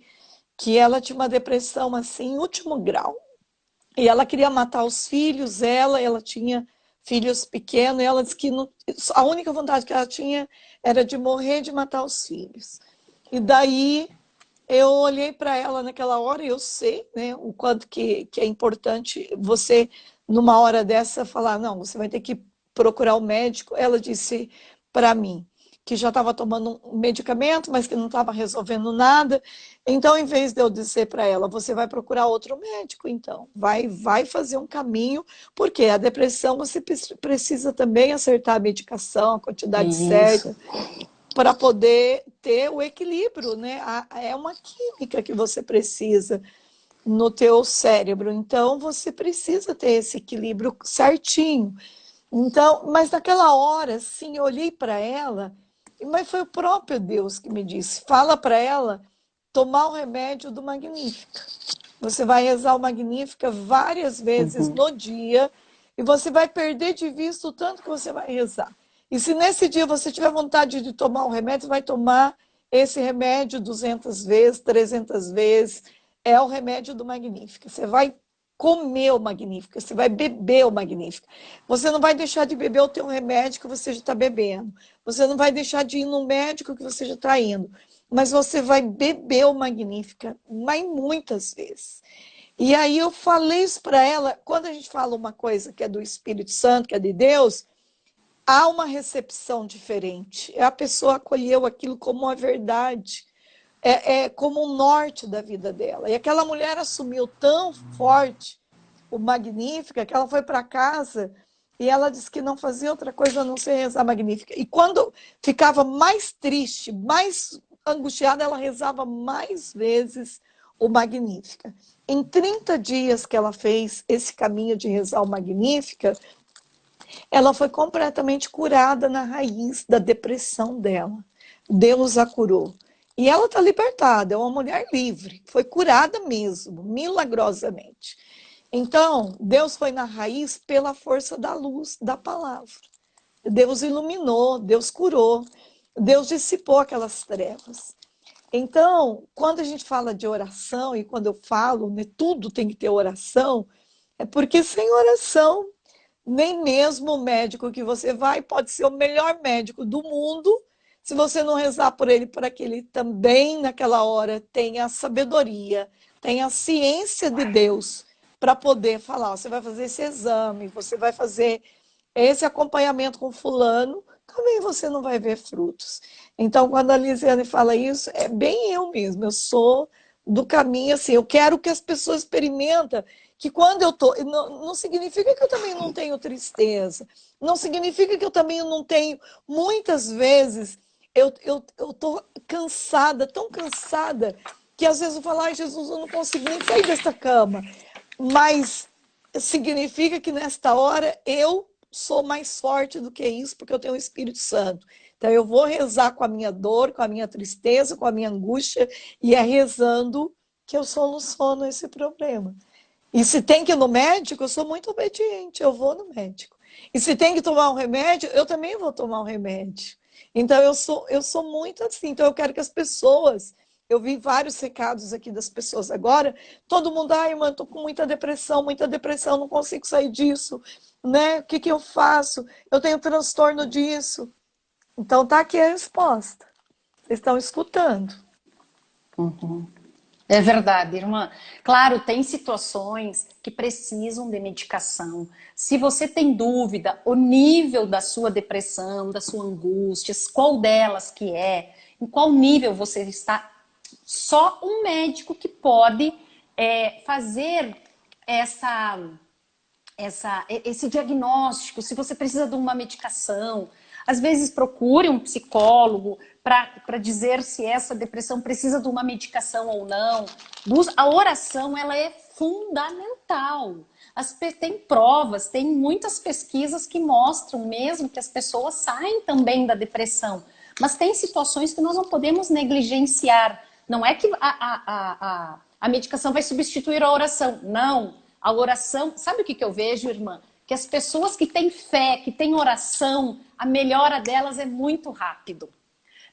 que ela tinha uma depressão assim, em último grau. E ela queria matar os filhos, ela tinha filhos pequenos, e ela disse que a única vontade que ela tinha era de morrer, de matar os filhos. E daí eu olhei para ela naquela hora e eu sei, né, o quanto que é importante você, numa hora dessa, falar, não, você vai ter que procurar o médico. Ela disse para mim que já estava tomando um medicamento, mas que não estava resolvendo nada. Então, em vez de eu dizer para ela, você vai procurar outro médico, então, vai fazer um caminho, porque a depressão você precisa também acertar a medicação, a quantidade Isso. certa, para poder ter o equilíbrio, né? É uma química que você precisa no teu cérebro, então você precisa ter esse equilíbrio certinho. Então, mas naquela hora, sim, eu olhei para ela, mas foi o próprio Deus que me disse, fala para ela tomar o remédio do Magnífica. Você vai rezar o Magnífica várias vezes Uhum. no dia e você vai perder de vista o tanto que você vai rezar. E se nesse dia você tiver vontade de tomar um remédio, você vai tomar esse remédio 200 vezes, 300 vezes. É o remédio do Magnífica. Você vai comer o Magnífica, você vai beber o Magnífica. Você não vai deixar de beber o teu remédio que você já está bebendo. Você não vai deixar de ir no médico que você já está indo. Mas você vai beber o Magnífica, mas muitas vezes. E aí eu falei isso para ela, quando a gente fala uma coisa que é do Espírito Santo, que é de Deus, há uma recepção diferente. A pessoa acolheu aquilo como uma verdade, é como um norte da vida dela. E aquela mulher assumiu tão forte o Magnífica que ela foi para casa e ela disse que não fazia outra coisa a não ser rezar Magnífica. E quando ficava mais triste, mais angustiada, ela rezava mais vezes o Magnífica. Em 30 dias que ela fez esse caminho de rezar o Magnífica, ela foi completamente curada na raiz da depressão dela. Deus a curou. E ela está libertada, é uma mulher livre, foi curada mesmo, milagrosamente. Então, Deus foi na raiz pela força da luz da palavra. Deus iluminou, Deus curou, Deus dissipou aquelas trevas. Então, quando a gente fala de oração, e quando eu falo, né, tudo tem que ter oração, é porque sem oração nem mesmo o médico que você vai pode ser o melhor médico do mundo, se você não rezar por ele, para que ele também, naquela hora, tenha a sabedoria, tenha a ciência de Deus, para poder falar, você vai fazer esse exame, você vai fazer esse acompanhamento com fulano, também você não vai ver frutos. Então, quando a Lisiane fala isso, é bem eu mesmo, eu sou do caminho assim, eu quero que as pessoas experimentem que quando eu tô, não significa que eu também não tenho tristeza, não significa que eu também não tenho, muitas vezes eu tô cansada, tão cansada, que às vezes eu falo, ai Jesus, eu não consigo nem sair dessa cama, mas significa que nesta hora eu sou mais forte do que isso, porque eu tenho o Espírito Santo. Então eu vou rezar com a minha dor, com a minha tristeza, com a minha angústia, e é rezando que eu soluciono esse problema. E se tem que ir no médico, eu sou muito obediente, eu vou no médico. E se tem que tomar um remédio, eu também vou tomar um remédio. Então eu sou muito assim. Então eu quero que as pessoas, eu vi vários recados aqui das pessoas agora, todo mundo, ai, irmã, tô com muita depressão, não consigo sair disso, né? O que que eu faço? Eu tenho transtorno disso. Então tá aqui a resposta. Vocês estão escutando. Uhum. É verdade, irmã. Claro, tem situações que precisam de medicação. Se você tem dúvida, o nível da sua depressão, da sua angústia, qual delas que é, em qual nível você está, só um médico que pode fazer essa esse diagnóstico, se você precisa de uma medicação. Às vezes procure um psicólogo para dizer se essa depressão precisa de uma medicação ou não. A oração ela é fundamental. Tem provas, tem muitas pesquisas que mostram mesmo que as pessoas saem também da depressão. Mas tem situações que nós não podemos negligenciar. Não é que a medicação vai substituir a oração. Não. A oração, sabe o que eu vejo, irmã? que as pessoas que têm fé, que têm oração, a melhora delas é muito rápido.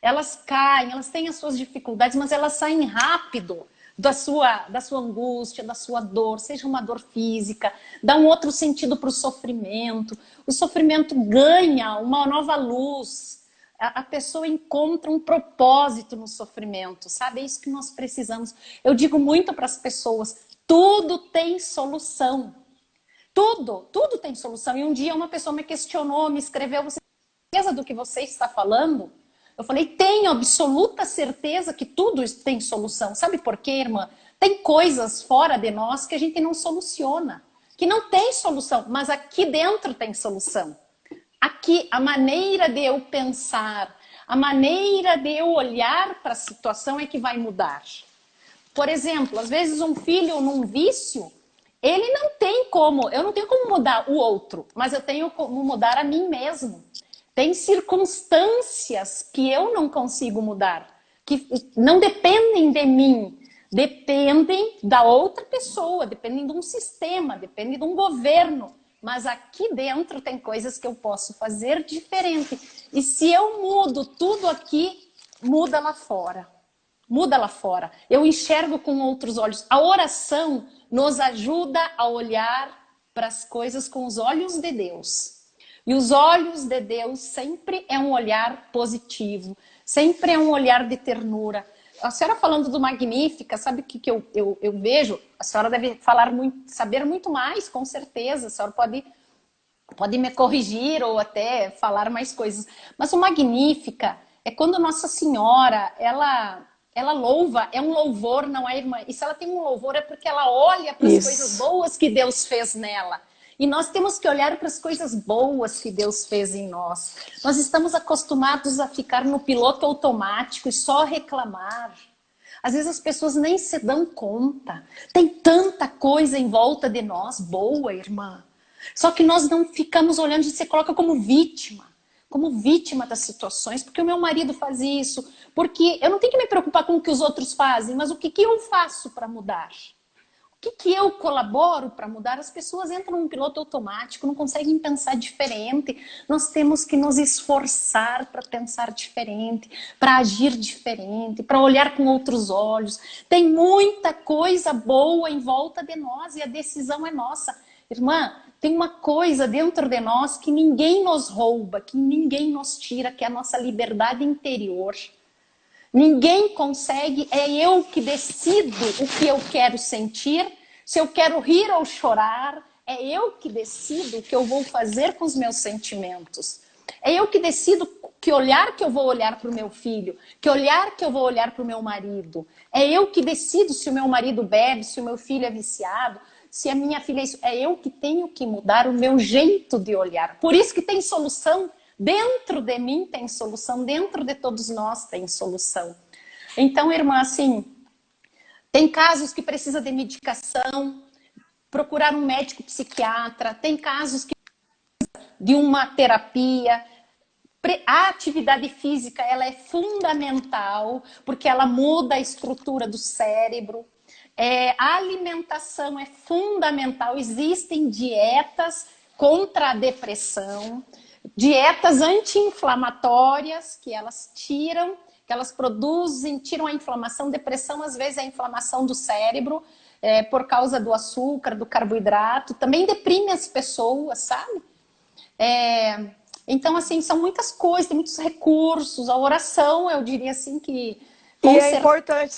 Elas caem, elas têm as suas dificuldades, mas elas saem rápido da sua angústia, da sua dor, seja uma dor física, dá um outro sentido para o sofrimento. O sofrimento ganha uma nova luz. A pessoa encontra um propósito no sofrimento, sabe? É isso que nós precisamos. Eu digo muito para as pessoas, tudo tem solução. Tudo tem solução. E um dia uma pessoa me questionou, me escreveu, você tem certeza do que você está falando? Eu falei, tenho absoluta certeza que tudo tem solução. Sabe por quê, irmã? Tem coisas fora de nós que a gente não soluciona, que não tem solução, mas aqui dentro tem solução. Aqui, a maneira de eu pensar, a maneira de eu olhar para a situação é que vai mudar. Por exemplo, às vezes um filho num vício, ele não tem como, eu não tenho como mudar o outro, mas eu tenho como mudar a mim mesmo. Tem circunstâncias que eu não consigo mudar, que não dependem de mim, dependem da outra pessoa, dependem de um sistema, dependem de um governo. Mas aqui dentro tem coisas que eu posso fazer diferente. E se eu mudo tudo aqui, muda lá fora. Muda lá fora. Eu enxergo com outros olhos. A oração nos ajuda a olhar para as coisas com os olhos de Deus. E os olhos de Deus sempre é um olhar positivo, sempre é um olhar de ternura. A senhora falando do Magnífica, sabe o que eu vejo? A senhora deve falar muito, saber muito mais, com certeza. A senhora pode me corrigir ou até falar mais coisas. Mas o Magnífica é quando Nossa Senhora, ela louva, é um louvor, não é, irmã? E se ela tem um louvor é porque ela olha para as coisas boas que Deus fez nela. E nós temos que olhar para as coisas boas que Deus fez em nós. Nós estamos acostumados a ficar no piloto automático e só reclamar. Às vezes as pessoas nem se dão conta. Tem tanta coisa em volta de nós boa, irmã. Só que nós não ficamos olhando e se coloca como vítima das situações, porque o meu marido faz isso, porque eu não tenho que me preocupar com o que os outros fazem, mas o que eu faço para mudar? O que eu colaboro para mudar? As pessoas entram num piloto automático, não conseguem pensar diferente. Nós temos que nos esforçar para pensar diferente, para agir diferente, para olhar com outros olhos. Tem muita coisa boa em volta de nós e a decisão é nossa. Irmã, tem uma coisa dentro de nós que ninguém nos rouba, que ninguém nos tira, que é a nossa liberdade interior. Ninguém consegue, é eu que decido o que eu quero sentir, se eu quero rir ou chorar, é eu que decido o que eu vou fazer com os meus sentimentos. É eu que decido que olhar que eu vou olhar para o meu filho, que olhar que eu vou olhar para o meu marido. É eu que decido se o meu marido bebe, se o meu filho é viciado, se a minha filha é isso. É eu que tenho que mudar o meu jeito de olhar. Por isso que tem solução. Dentro de mim tem solução, dentro de todos nós tem solução. Então, irmã, assim, tem casos que precisa de medicação, procurar um médico psiquiatra, tem casos que de uma terapia. A atividade física, ela é fundamental, porque ela muda a estrutura do cérebro. A alimentação é fundamental, existem dietas contra a depressão, dietas anti-inflamatórias que elas tiram, que elas produzem, tiram a inflamação. Depressão, às vezes, é a inflamação do cérebro, por causa do açúcar, do carboidrato. Também deprime as pessoas, sabe? Então, assim, são muitas coisas, tem muitos recursos. A oração, eu diria assim que... E é importante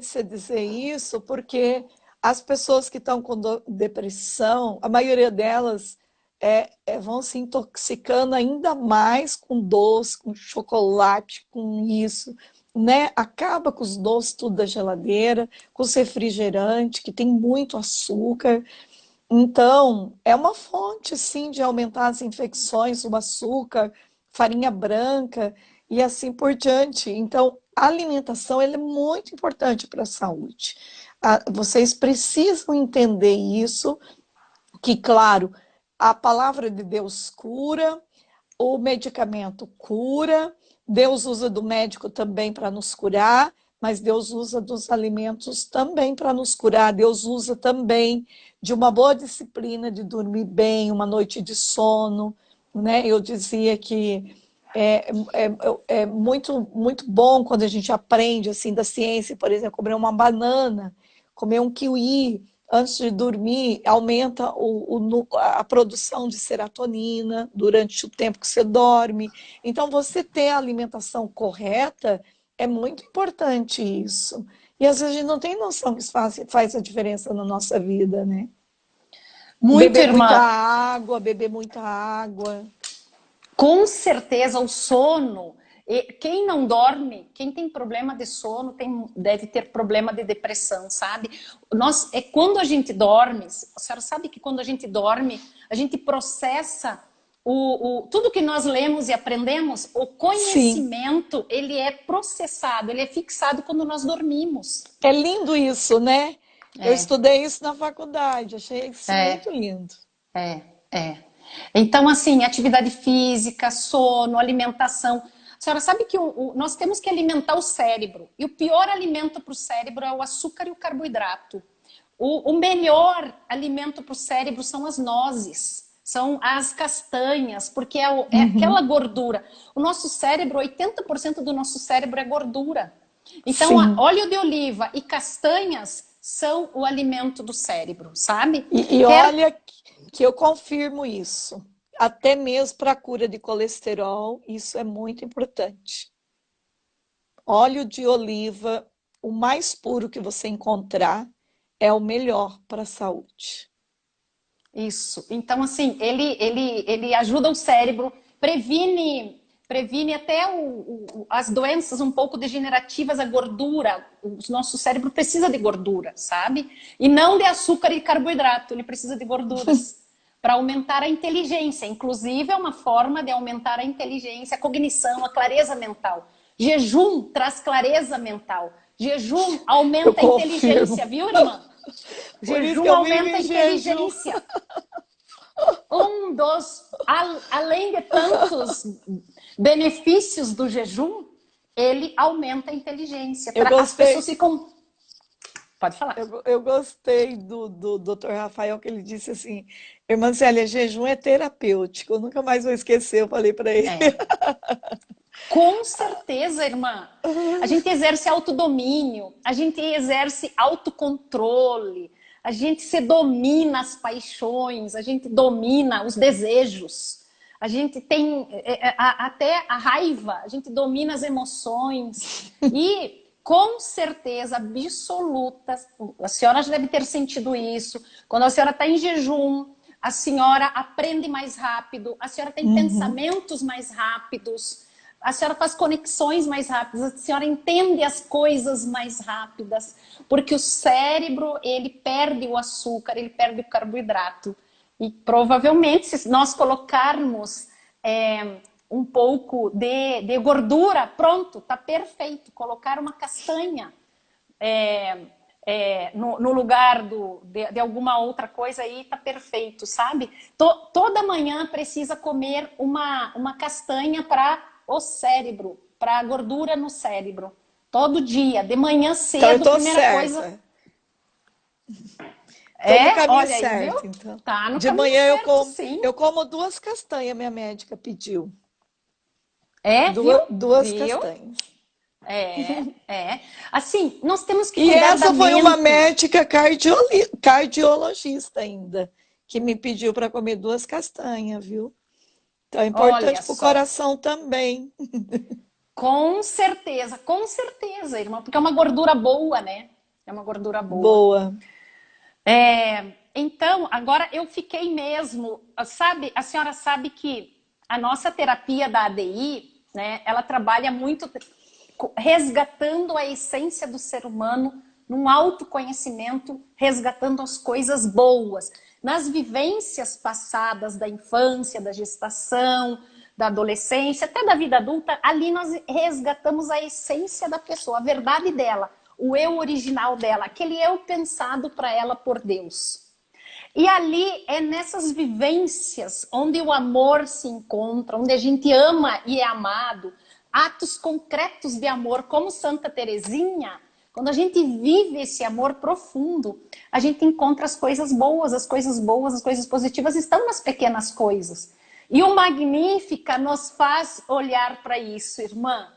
você dizer isso, porque as pessoas que estão com depressão, a maioria delas vão se intoxicando ainda mais com doce, com chocolate, com isso, né? Acaba com os doces tudo da geladeira, com os refrigerantes, que tem muito açúcar. Então, é uma fonte, sim, de aumentar as infecções, o açúcar, farinha branca e assim por diante. Então, a alimentação ela é muito importante para a saúde. Vocês precisam entender isso, que, claro, a palavra de Deus cura, o medicamento cura, Deus usa do médico também para nos curar, mas Deus usa dos alimentos também para nos curar. Deus usa também de uma boa disciplina de dormir bem, uma noite de sono, né? Eu dizia que é muito, muito bom quando a gente aprende assim da ciência, por exemplo, comer uma banana, comer um kiwi antes de dormir, aumenta a produção de serotonina durante o tempo que você dorme. Então, você ter a alimentação correta é muito importante isso. E às vezes a gente não tem noção que isso faz a diferença na nossa vida, né? Muito, Beber muita irmã. água, beber muita água. Com certeza, o sono. Quem não dorme, quem tem problema de sono, deve ter problema de depressão, sabe? Quando a gente dorme, a senhora sabe que quando a gente dorme, a gente processa tudo que nós lemos e aprendemos, o Sim, conhecimento, ele é processado, ele é fixado quando nós dormimos. é lindo isso, né? Eu É, estudei isso na faculdade, achei isso é. muito lindo. É, é. Então, assim, atividade física, sono, alimentação. A senhora sabe que nós temos que alimentar o cérebro. E o pior alimento para o cérebro é o açúcar e o carboidrato. O melhor alimento para o cérebro são as nozes, são as castanhas, porque é aquela Uhum. gordura. O nosso cérebro, 80% do nosso cérebro é gordura. Então, Sim. óleo de oliva e castanhas são o alimento do cérebro, sabe? E Quer olha que eu confirmo isso. Até mesmo para a cura de colesterol, isso é muito importante. Óleo de oliva, o mais puro que você encontrar, é o melhor para a saúde. Isso. Então, assim, ele ajuda o cérebro, previne até as doenças um pouco degenerativas, a gordura. O nosso cérebro precisa de gordura, sabe? E não de açúcar e carboidrato, ele precisa de gorduras para aumentar a inteligência. Inclusive, é uma forma de aumentar a inteligência, a cognição, a clareza mental. Jejum traz clareza mental. Jejum Eu aumenta a inteligência, confirmo. viu, irmã? Por isso que Jejum eu vivo aumenta a em jejum. inteligência. Além de tantos benefícios do jejum, ele aumenta a inteligência. Eu As pessoas gostei, ficam. Pode falar. eu gostei do Dr. Rafael, que ele disse assim, irmã Célia, jejum é terapêutico. Eu nunca mais vou esquecer, eu falei para ele. É. Com certeza, irmã. A gente exerce autodomínio, a gente exerce autocontrole, a gente se domina as paixões, a gente domina os desejos, a gente tem até a raiva, a gente domina as emoções. E com certeza absoluta, a senhora já deve ter sentido isso, quando a senhora está em jejum, a senhora aprende mais rápido, a senhora tem Uhum. pensamentos mais rápidos, a senhora faz conexões mais rápidas, a senhora entende as coisas mais rápidas, porque o cérebro, ele perde o açúcar, ele perde o carboidrato. E provavelmente, se nós colocarmos um pouco de gordura, pronto, tá perfeito. Colocar uma castanha no lugar de alguma outra coisa aí, tá perfeito, sabe? Toda manhã precisa comer uma castanha para o cérebro, para a gordura no cérebro. Todo dia, de manhã Então eu cedo, tô primeira coisa. certa. Tô no caminho Olha aí, viu? certo, então. Tá no De caminho manhã certo, sim. eu como duas castanhas, minha médica pediu. Viu? Duas Viu? castanhas. É. Assim, nós temos que E cuidar da essa foi uma mente. médica cardiologista ainda, que me pediu para comer duas castanhas, viu? Então é Olha importante para o só. coração também. Com certeza, irmã, porque é uma gordura boa, né? É uma gordura boa. Boa. Então, agora eu fiquei mesmo, sabe, a senhora sabe que a nossa terapia da ADI, né, ela trabalha muito resgatando a essência do ser humano num autoconhecimento, resgatando as coisas boas. Nas vivências passadas da infância, da gestação, da adolescência, até da vida adulta, ali nós resgatamos a essência da pessoa, a verdade dela, o eu original dela, aquele eu pensado para ela por Deus. E ali é nessas vivências onde o amor se encontra, onde a gente ama e é amado, atos concretos de amor, como Santa Teresinha, quando a gente vive esse amor profundo, a gente encontra as coisas boas, as coisas boas, as coisas positivas estão nas pequenas coisas. E o Magnífica nos faz olhar para isso, irmã.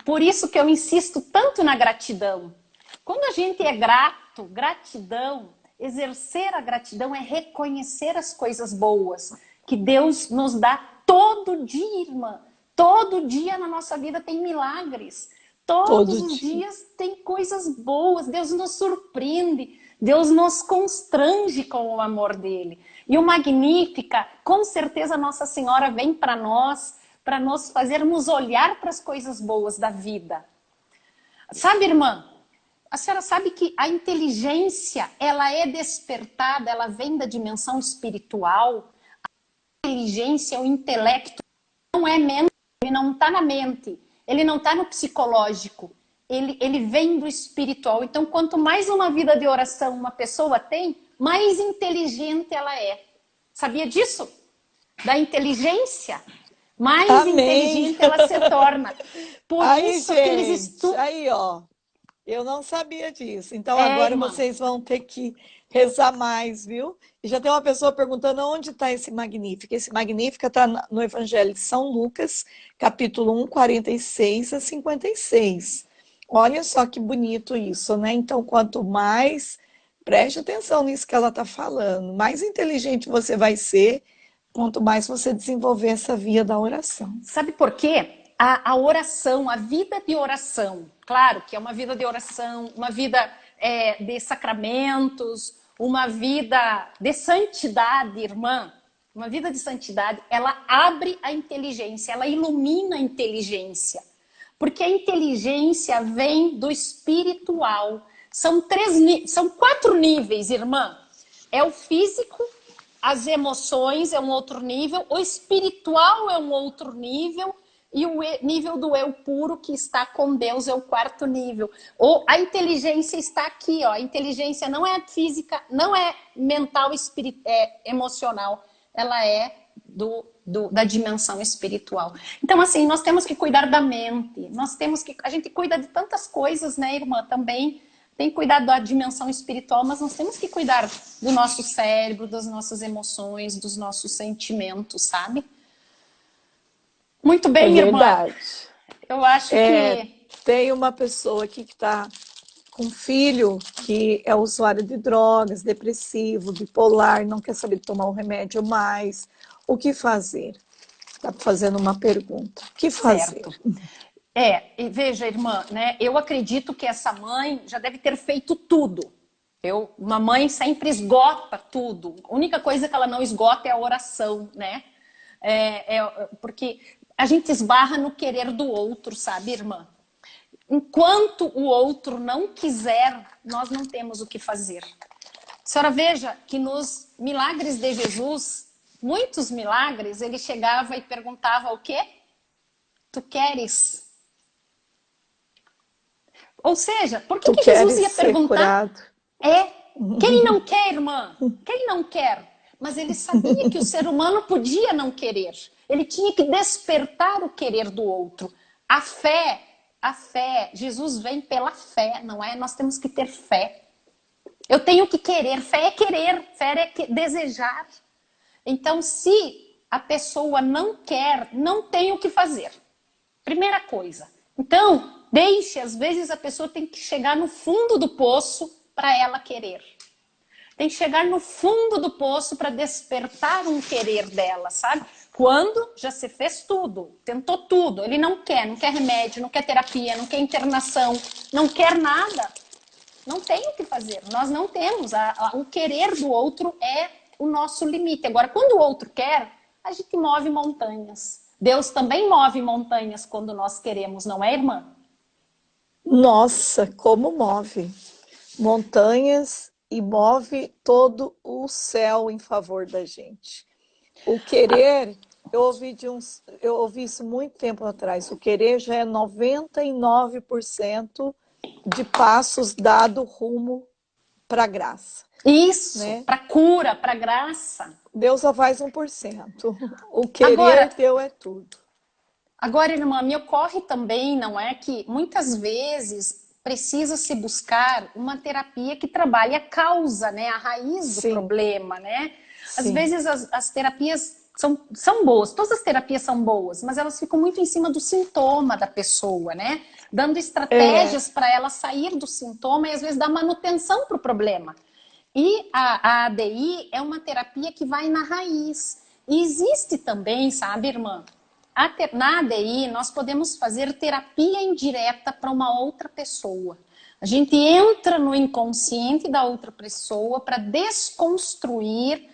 Por isso que eu insisto tanto na gratidão. Quando a gente é grato, gratidão, exercer a gratidão é reconhecer as coisas boas que Deus nos dá todo dia, irmã. Todo dia na nossa vida tem milagres. Todos Todo os dia. dias tem coisas boas. Deus nos surpreende. Deus nos constrange com o amor dele. E o Magnífica, com certeza Nossa Senhora vem para nós fazermos olhar para as coisas boas da vida. Sabe, irmã? A senhora sabe que a inteligência, ela é despertada, ela vem da dimensão espiritual. A inteligência, o intelecto, não é mente, ele não está na mente, ele não está no psicológico, ele vem do espiritual. Então, quanto mais uma vida de oração uma pessoa tem, mais inteligente ela é. Sabia disso? Da inteligência, mais Amém. inteligente ela se torna. Por Aí, isso, aqueles gente, estudos... aí, ó, eu não sabia disso. Então, É, agora irmã. vocês vão ter que rezar mais, viu? E já tem uma pessoa perguntando onde está esse Magnífica. Esse Magnífica está no Evangelho de São Lucas, capítulo 1, 46 a 56. Olha só que bonito isso, né? Então, quanto mais, preste atenção nisso que ela está falando, mais inteligente você vai ser, quanto mais você desenvolver essa via da oração. Sabe por quê? A oração, a vida de oração, claro que é uma vida de oração, uma vida de sacramentos, uma vida de santidade, irmã, uma vida de santidade, ela abre a inteligência, ela ilumina a inteligência, porque a inteligência vem do espiritual. São 4 níveis, irmã. É o físico, as emoções é um outro nível, o espiritual é um outro nível, e o nível do eu puro que está com Deus é o 4º nível. Ou a inteligência está aqui, ó. A inteligência não é física, não é mental, emocional, ela é da dimensão espiritual. Então, assim, nós temos que cuidar da mente, a gente cuida de tantas coisas, né, irmã, também. Tem que cuidar da dimensão espiritual, mas nós temos que cuidar do nosso cérebro, das nossas emoções, dos nossos sentimentos, sabe? Muito É bem, irmã. verdade. Eu acho que... Tem uma pessoa aqui que está com um filho que é usuário de drogas, depressivo, bipolar, não quer saber de tomar o remédio mais. O que fazer? Está fazendo uma pergunta. O que fazer? Certo. E veja, irmã, né? Eu acredito que essa mãe já deve ter feito tudo. Uma mãe sempre esgota tudo. A única coisa que ela não esgota é a oração, né? Porque a gente esbarra no querer do outro, sabe, irmã? Enquanto o outro não quiser, nós não temos o que fazer. A senhora veja que nos milagres de Jesus, muitos milagres, ele chegava e perguntava o quê? Tu queres? Ou seja, por que Jesus ia perguntar? Curado? Quem não quer, irmã? Quem não quer? Mas ele sabia que o ser humano podia não querer. Ele tinha que despertar o querer do outro. A fé, Jesus vem pela fé, não é? Nós temos que ter fé. Eu tenho que querer, fé é desejar. Então, se a pessoa não quer, não tem o que fazer. Primeira coisa. Então, às vezes a pessoa tem que chegar no fundo do poço para ela querer. Tem que chegar no fundo do poço para despertar um querer dela, sabe? Quando já se fez tudo, tentou tudo, ele não quer remédio, não quer terapia, não quer internação, não quer nada, não tem o que fazer. Nós não temos, o querer do outro é o nosso limite. Agora, quando o outro quer, a gente move montanhas. Deus também move montanhas quando nós queremos, não é, irmã? Nossa, como move montanhas e move todo o céu em favor da gente. O querer, eu ouvi isso muito tempo atrás, o querer já é 99% de passos dado rumo para a graça. Isso, né? para cura, para graça. Deus só faz 1%. O querer teu é tudo. Agora, irmã, me ocorre também, não é, que muitas vezes precisa se buscar uma terapia que trabalhe a causa, né, a raiz do Sim, problema, né? Às sim. vezes as terapias são boas, todas as terapias são boas, mas elas ficam muito em cima do sintoma da pessoa, né? Dando É, estratégias para ela sair do sintoma e às vezes dar manutenção para o problema. E a ADI é uma terapia que vai na raiz. E existe também, sabe, irmã? Na ADI, nós podemos fazer terapia indireta para uma outra pessoa. A gente entra no inconsciente da outra pessoa para desconstruir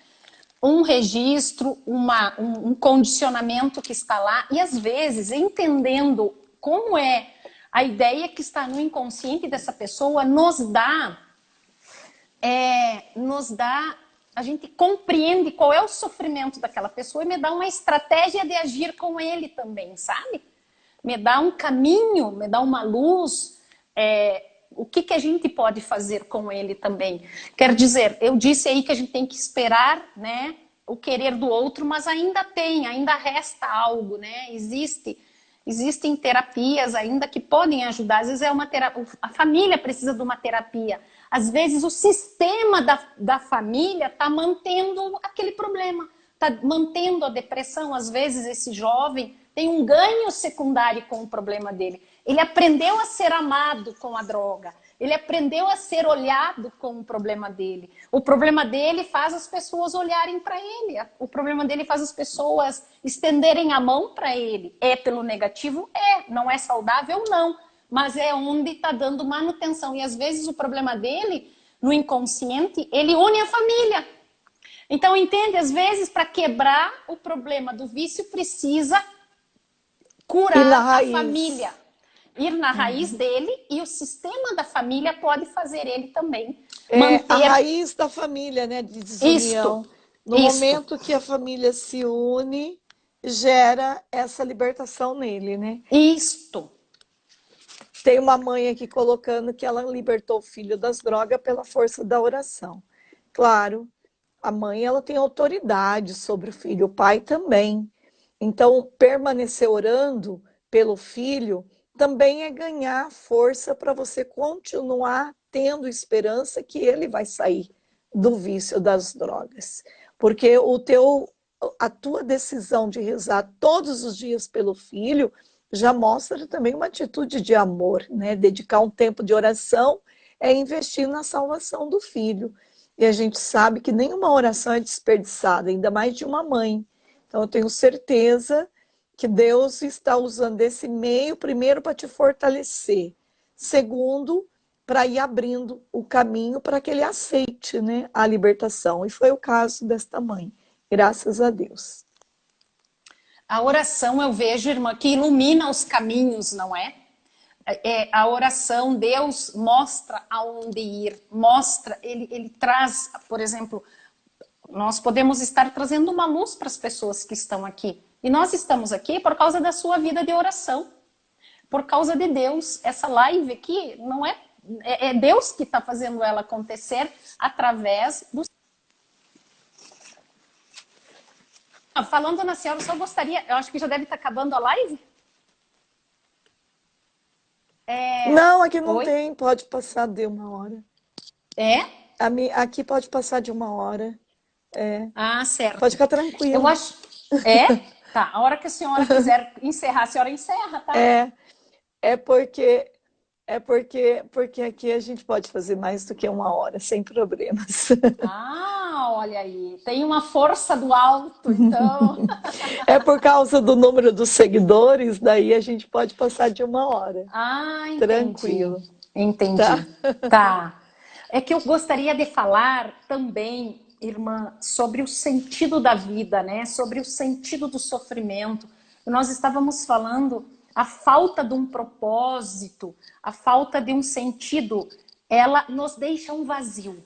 um registro, um condicionamento que está lá. E às vezes, entendendo como é a ideia que está no inconsciente dessa pessoa, a gente compreende qual é o sofrimento daquela pessoa e me dá uma estratégia de agir com ele também, sabe? Me dá um caminho, me dá uma luz, o que a gente pode fazer com ele também. Quer dizer, eu disse aí que a gente tem que esperar, né, o querer do outro, mas ainda resta algo, né? Existem terapias ainda que podem ajudar. Às vezes a família precisa de uma terapia. Às vezes o sistema da família está mantendo aquele problema, está mantendo a depressão. Às vezes esse jovem tem um ganho secundário com o problema dele. Ele aprendeu a ser amado com a droga. Ele aprendeu a ser olhado com o problema dele. O problema dele faz as pessoas olharem para ele. O problema dele faz as pessoas estenderem a mão para ele. É pelo negativo? É. Não é saudável? Não. Mas é onde está dando manutenção. E às vezes o problema dele, no inconsciente, ele une a família. Então, entende? Às vezes, para quebrar o problema do vício, precisa e na curar a raiz. família. Ir na raiz Uhum. dele e o sistema da família pode fazer ele também É a manter raiz da família, né, de isto, desunião. No isto, momento que a família se une, gera essa libertação nele, né? isto. Tem uma mãe aqui colocando que ela libertou o filho das drogas pela força da oração. Claro, a mãe ela tem autoridade sobre o filho, o pai também. Então, permanecer orando pelo filho também é ganhar força para você continuar tendo esperança que ele vai sair do vício das drogas. Porque a tua decisão de rezar todos os dias pelo filho já mostra também uma atitude de amor, né? Dedicar um tempo de oração é investir na salvação do filho. E a gente sabe que nenhuma oração é desperdiçada, ainda mais de uma mãe. Então, eu tenho certeza que Deus está usando esse meio, primeiro, para te fortalecer. Segundo, para ir abrindo o caminho para que ele aceite, né, a libertação. E foi o caso desta mãe, graças a Deus. A oração eu vejo, irmã, que ilumina os caminhos, não é? A oração, Deus mostra aonde ir, mostra, ele traz, por exemplo, nós podemos estar trazendo uma luz para as pessoas que estão aqui. E nós estamos aqui por causa da sua vida de oração. Por causa de Deus. Essa live aqui não é Deus que está fazendo ela acontecer através do... Falando na senhora, eu só gostaria... Eu acho que já deve estar acabando a live. Não, aqui não Oi? tem, pode passar de uma hora. É? Aqui pode passar de uma hora. Ah, Pode certo. ficar Eu tranquila. acho... É? Tá, a hora que a senhora quiser encerrar, a senhora encerra, tá? É, é porque aqui a gente pode fazer mais do que uma hora, sem problemas. Ah, olha aí. Tem uma força do alto, então... É por causa do número dos seguidores, daí a gente pode passar de uma hora. Ah, entendi. Tranquilo, tá? Entendi. Tá. É que eu gostaria de falar também, irmã, sobre o sentido da vida, né? Sobre o sentido do sofrimento. Nós estávamos falando a falta de um propósito, a falta de um sentido, ela nos deixa um vazio.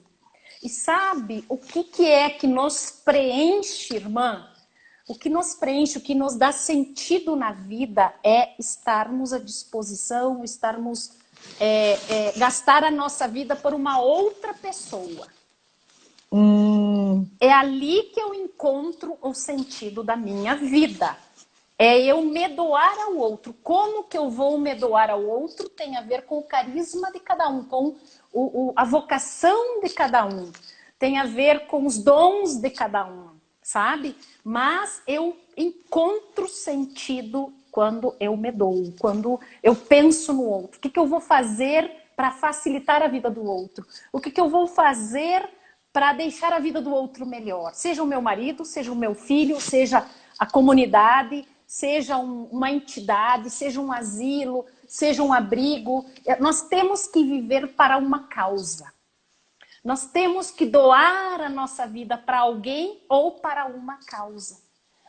E sabe o que é que nos preenche, irmã? O que nos preenche, o que nos dá sentido na vida é estarmos à disposição, gastar a nossa vida por uma outra pessoa. É ali que eu encontro o sentido da minha vida. É eu me doar ao outro. Como que eu vou me doar ao outro tem a ver com o carisma de cada um, com a vocação de cada um. Tem a ver com os dons de cada um, sabe? Mas eu encontro sentido quando eu me dou, quando eu penso no outro. O que eu vou fazer para facilitar a vida do outro? O que eu vou fazer para deixar a vida do outro melhor? Seja o meu marido, seja o meu filho, seja a comunidade, seja uma entidade, seja um asilo, seja um abrigo. Nós temos que viver para uma causa. Nós temos que doar a nossa vida para alguém ou para uma causa.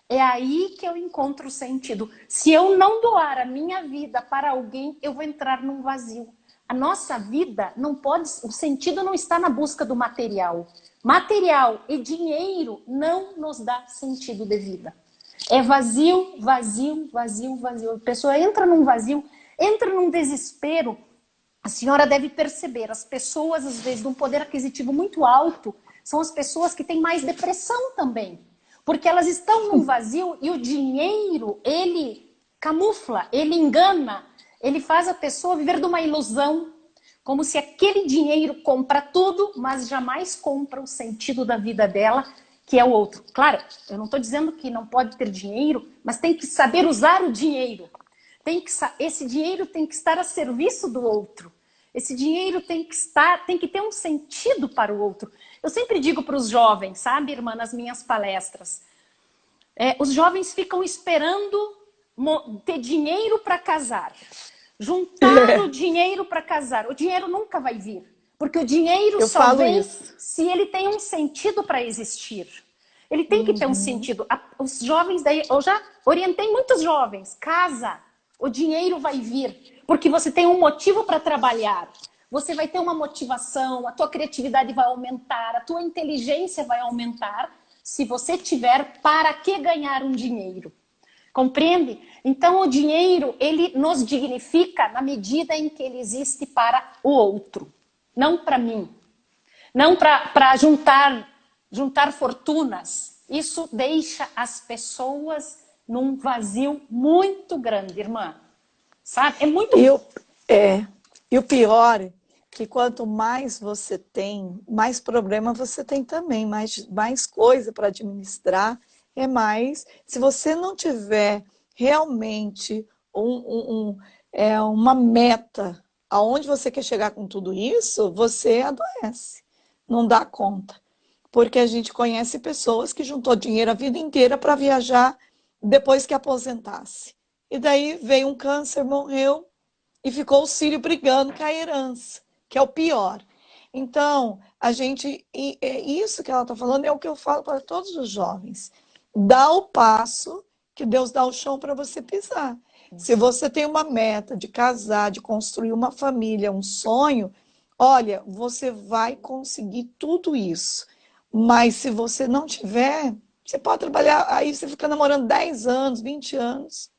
É aí que eu encontro sentido. Se eu não doar a minha vida para alguém, eu vou entrar num vazio. A nossa vida não pode... O sentido não está na busca do material. Material e dinheiro não nos dá sentido de vida. É vazio, vazio, vazio, vazio. A pessoa entra num vazio, entra num desespero. A senhora deve perceber, as pessoas, às vezes, de um poder aquisitivo muito alto, são as pessoas que têm mais depressão também. Porque elas estão num vazio e o dinheiro, ele camufla, ele engana, ele faz a pessoa viver de uma ilusão. Como se aquele dinheiro compra tudo, mas jamais compra o sentido da vida dela, que é o outro. Claro, eu não estou dizendo que não pode ter dinheiro, mas tem que saber usar o dinheiro. Esse dinheiro tem que estar a serviço do outro. Esse dinheiro tem que ter um sentido para o outro. Eu sempre digo para os jovens, sabe, irmã, nas minhas palestras, os jovens ficam esperando ter dinheiro para casar, juntar o dinheiro para casar. O dinheiro nunca vai vir, porque o dinheiro só vem se ele tem um sentido para existir. Ele tem que ter um sentido. Os jovens, daí, eu já orientei muitos jovens, casa, o dinheiro vai vir, porque você tem um motivo para trabalhar. Você vai ter uma motivação, a tua criatividade vai aumentar, a tua inteligência vai aumentar, se você tiver para que ganhar um dinheiro. Compreende? Então o dinheiro, ele nos dignifica na medida em que ele existe para o outro, não para mim. Não para juntar fortunas. Isso deixa as pessoas num vazio muito grande, irmã. Sabe? É muito... E o pior é que quanto mais você tem, mais problema você tem também, mais coisa para administrar, mais. Se você não tiver realmente uma meta aonde você quer chegar com tudo isso, você adoece, não dá conta. Porque a gente conhece pessoas que juntou dinheiro a vida inteira para viajar depois que aposentasse. E daí veio um câncer, morreu, e ficou o filho brigando com a herança, que é o pior. Então, isso que ela está falando é o que eu falo para todos os jovens. Dá o passo que Deus dá o chão para você pisar. Se você tem uma meta de casar, de construir uma família, um sonho, olha, você vai conseguir tudo isso. Mas se você não tiver, você pode trabalhar, aí você fica namorando 10 anos, 20 anos,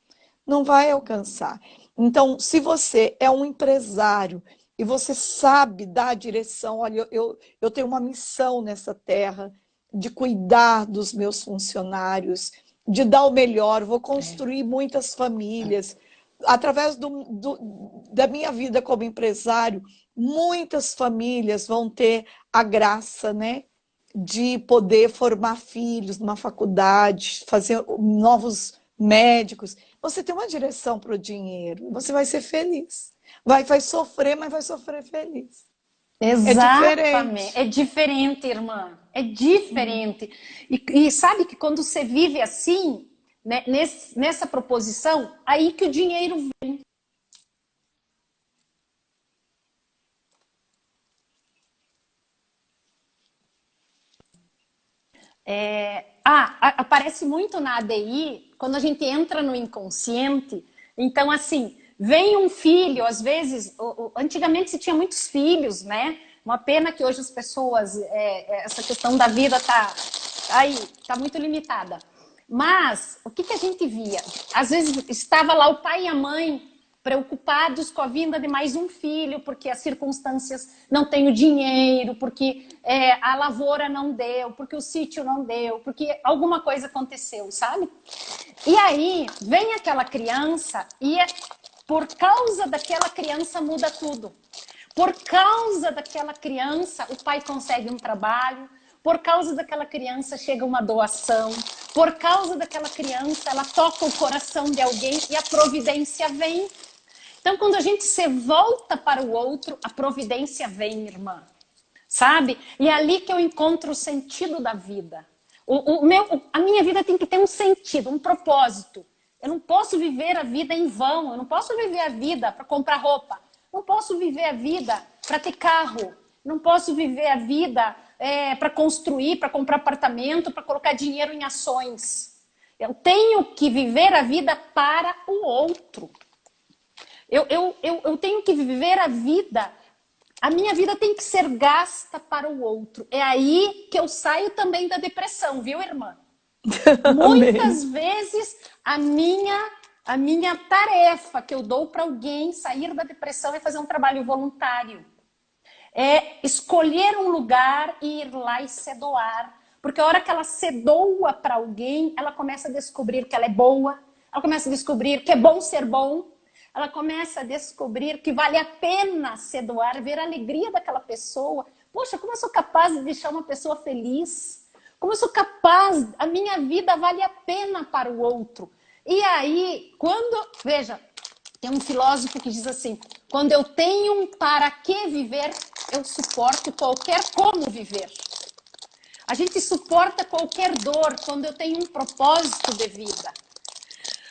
não vai alcançar. Então, se você é um empresário e você sabe dar a direção, olha, eu tenho uma missão nessa terra de cuidar dos meus funcionários, de dar o melhor, vou construir muitas famílias. Através da minha vida como empresário, muitas famílias vão ter a graça, né, de poder formar filhos numa faculdade, fazer novos médicos. Você tem uma direção para o dinheiro, você vai ser feliz. Vai sofrer, mas vai sofrer feliz. Exatamente. É diferente, irmã. É diferente. E sabe que quando você vive assim, né, nessa proposição, aí que o dinheiro vem. Aparece muito na ADI, quando a gente entra no inconsciente. Então, assim, vem um filho, às vezes, antigamente se tinha muitos filhos, né? Uma pena que hoje as pessoas, essa questão da vida tá muito limitada. Mas, o que a gente via? Às vezes estava lá o pai e a mãe preocupados com a vinda de mais um filho, porque as circunstâncias não têm o dinheiro, porque a lavoura não deu, porque o sítio não deu, porque alguma coisa aconteceu, sabe? E aí vem aquela criança e por causa daquela criança muda tudo. Por causa daquela criança, o pai consegue um trabalho. Por causa daquela criança, chega uma doação. Por causa daquela criança, ela toca o coração de alguém e a providência vem. Então, quando a gente se volta para o outro, a providência vem, irmã. Sabe? E é ali que eu encontro o sentido da vida. A minha vida tem que ter um sentido, um propósito. Eu não posso viver a vida em vão. Eu não posso viver a vida para comprar roupa. Não posso viver a vida para ter carro. Não posso viver a vida para construir, para comprar apartamento, para colocar dinheiro em ações. Eu tenho que viver a vida para o outro. Eu tenho que viver a vida. A minha vida tem que ser gasta para o outro. É aí que eu saio também da depressão, viu, irmã? Muitas vezes a minha tarefa que eu dou para alguém sair da depressão é fazer um trabalho voluntário. É escolher um lugar e ir lá e se doar. Porque a hora que ela se doa para alguém, ela começa a descobrir que ela é boa, ela começa a descobrir que é bom ser bom, ela começa a descobrir que vale a pena se doar, ver a alegria daquela pessoa. Poxa, como eu sou capaz de deixar uma pessoa feliz? Como eu sou capaz, a minha vida vale a pena para o outro. E aí, veja, tem um filósofo que diz assim, quando eu tenho um para que viver, eu suporto qualquer como viver. A gente suporta qualquer dor quando eu tenho um propósito de vida.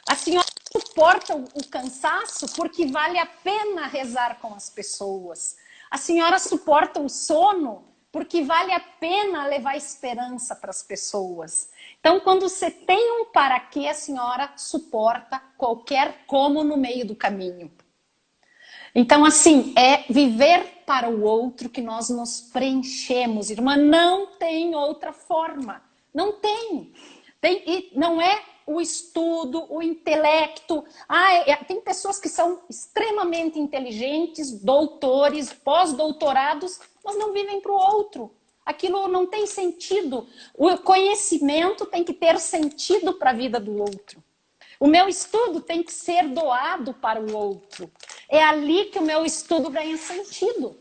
A senhora suporta o cansaço porque vale a pena rezar com as pessoas. A senhora suporta o sono porque vale a pena levar esperança para as pessoas. Então, quando você tem um para quê, a senhora suporta qualquer como no meio do caminho. Então, assim, é viver para o outro que nós nos preenchemos, irmã. Não tem outra forma. Não tem. E não é o estudo, o intelecto. Tem pessoas que são extremamente inteligentes, doutores, pós-doutorados, mas não vivem para o outro. Aquilo não tem sentido. O conhecimento tem que ter sentido para a vida do outro. O meu estudo tem que ser doado para o outro. É ali que o meu estudo ganha sentido.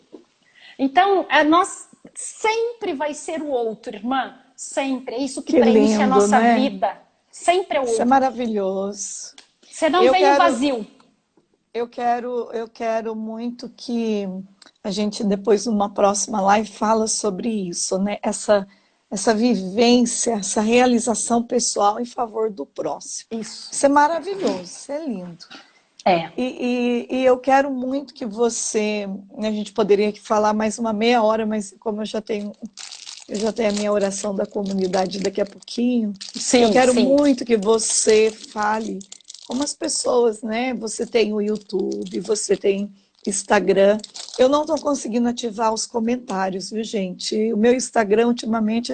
Então, nós sempre vai ser o outro, irmã. Sempre. É isso que preenche lindo, a nossa vida. Sempre é o outro. Isso é maravilhoso. Você não vem no vazio. Eu quero muito que a gente, depois, numa próxima live, fala sobre isso, né? Essa vivência, essa realização pessoal em favor do próximo. Isso é maravilhoso, isso é lindo. E eu quero muito que você... A gente poderia falar mais uma meia hora, mas como eu já tenho a minha oração da comunidade daqui a pouquinho. Sim, eu quero muito que você fale como as pessoas, né? Você tem o YouTube, você tem Instagram. Eu não estou conseguindo ativar os comentários, viu, gente? O meu Instagram, ultimamente,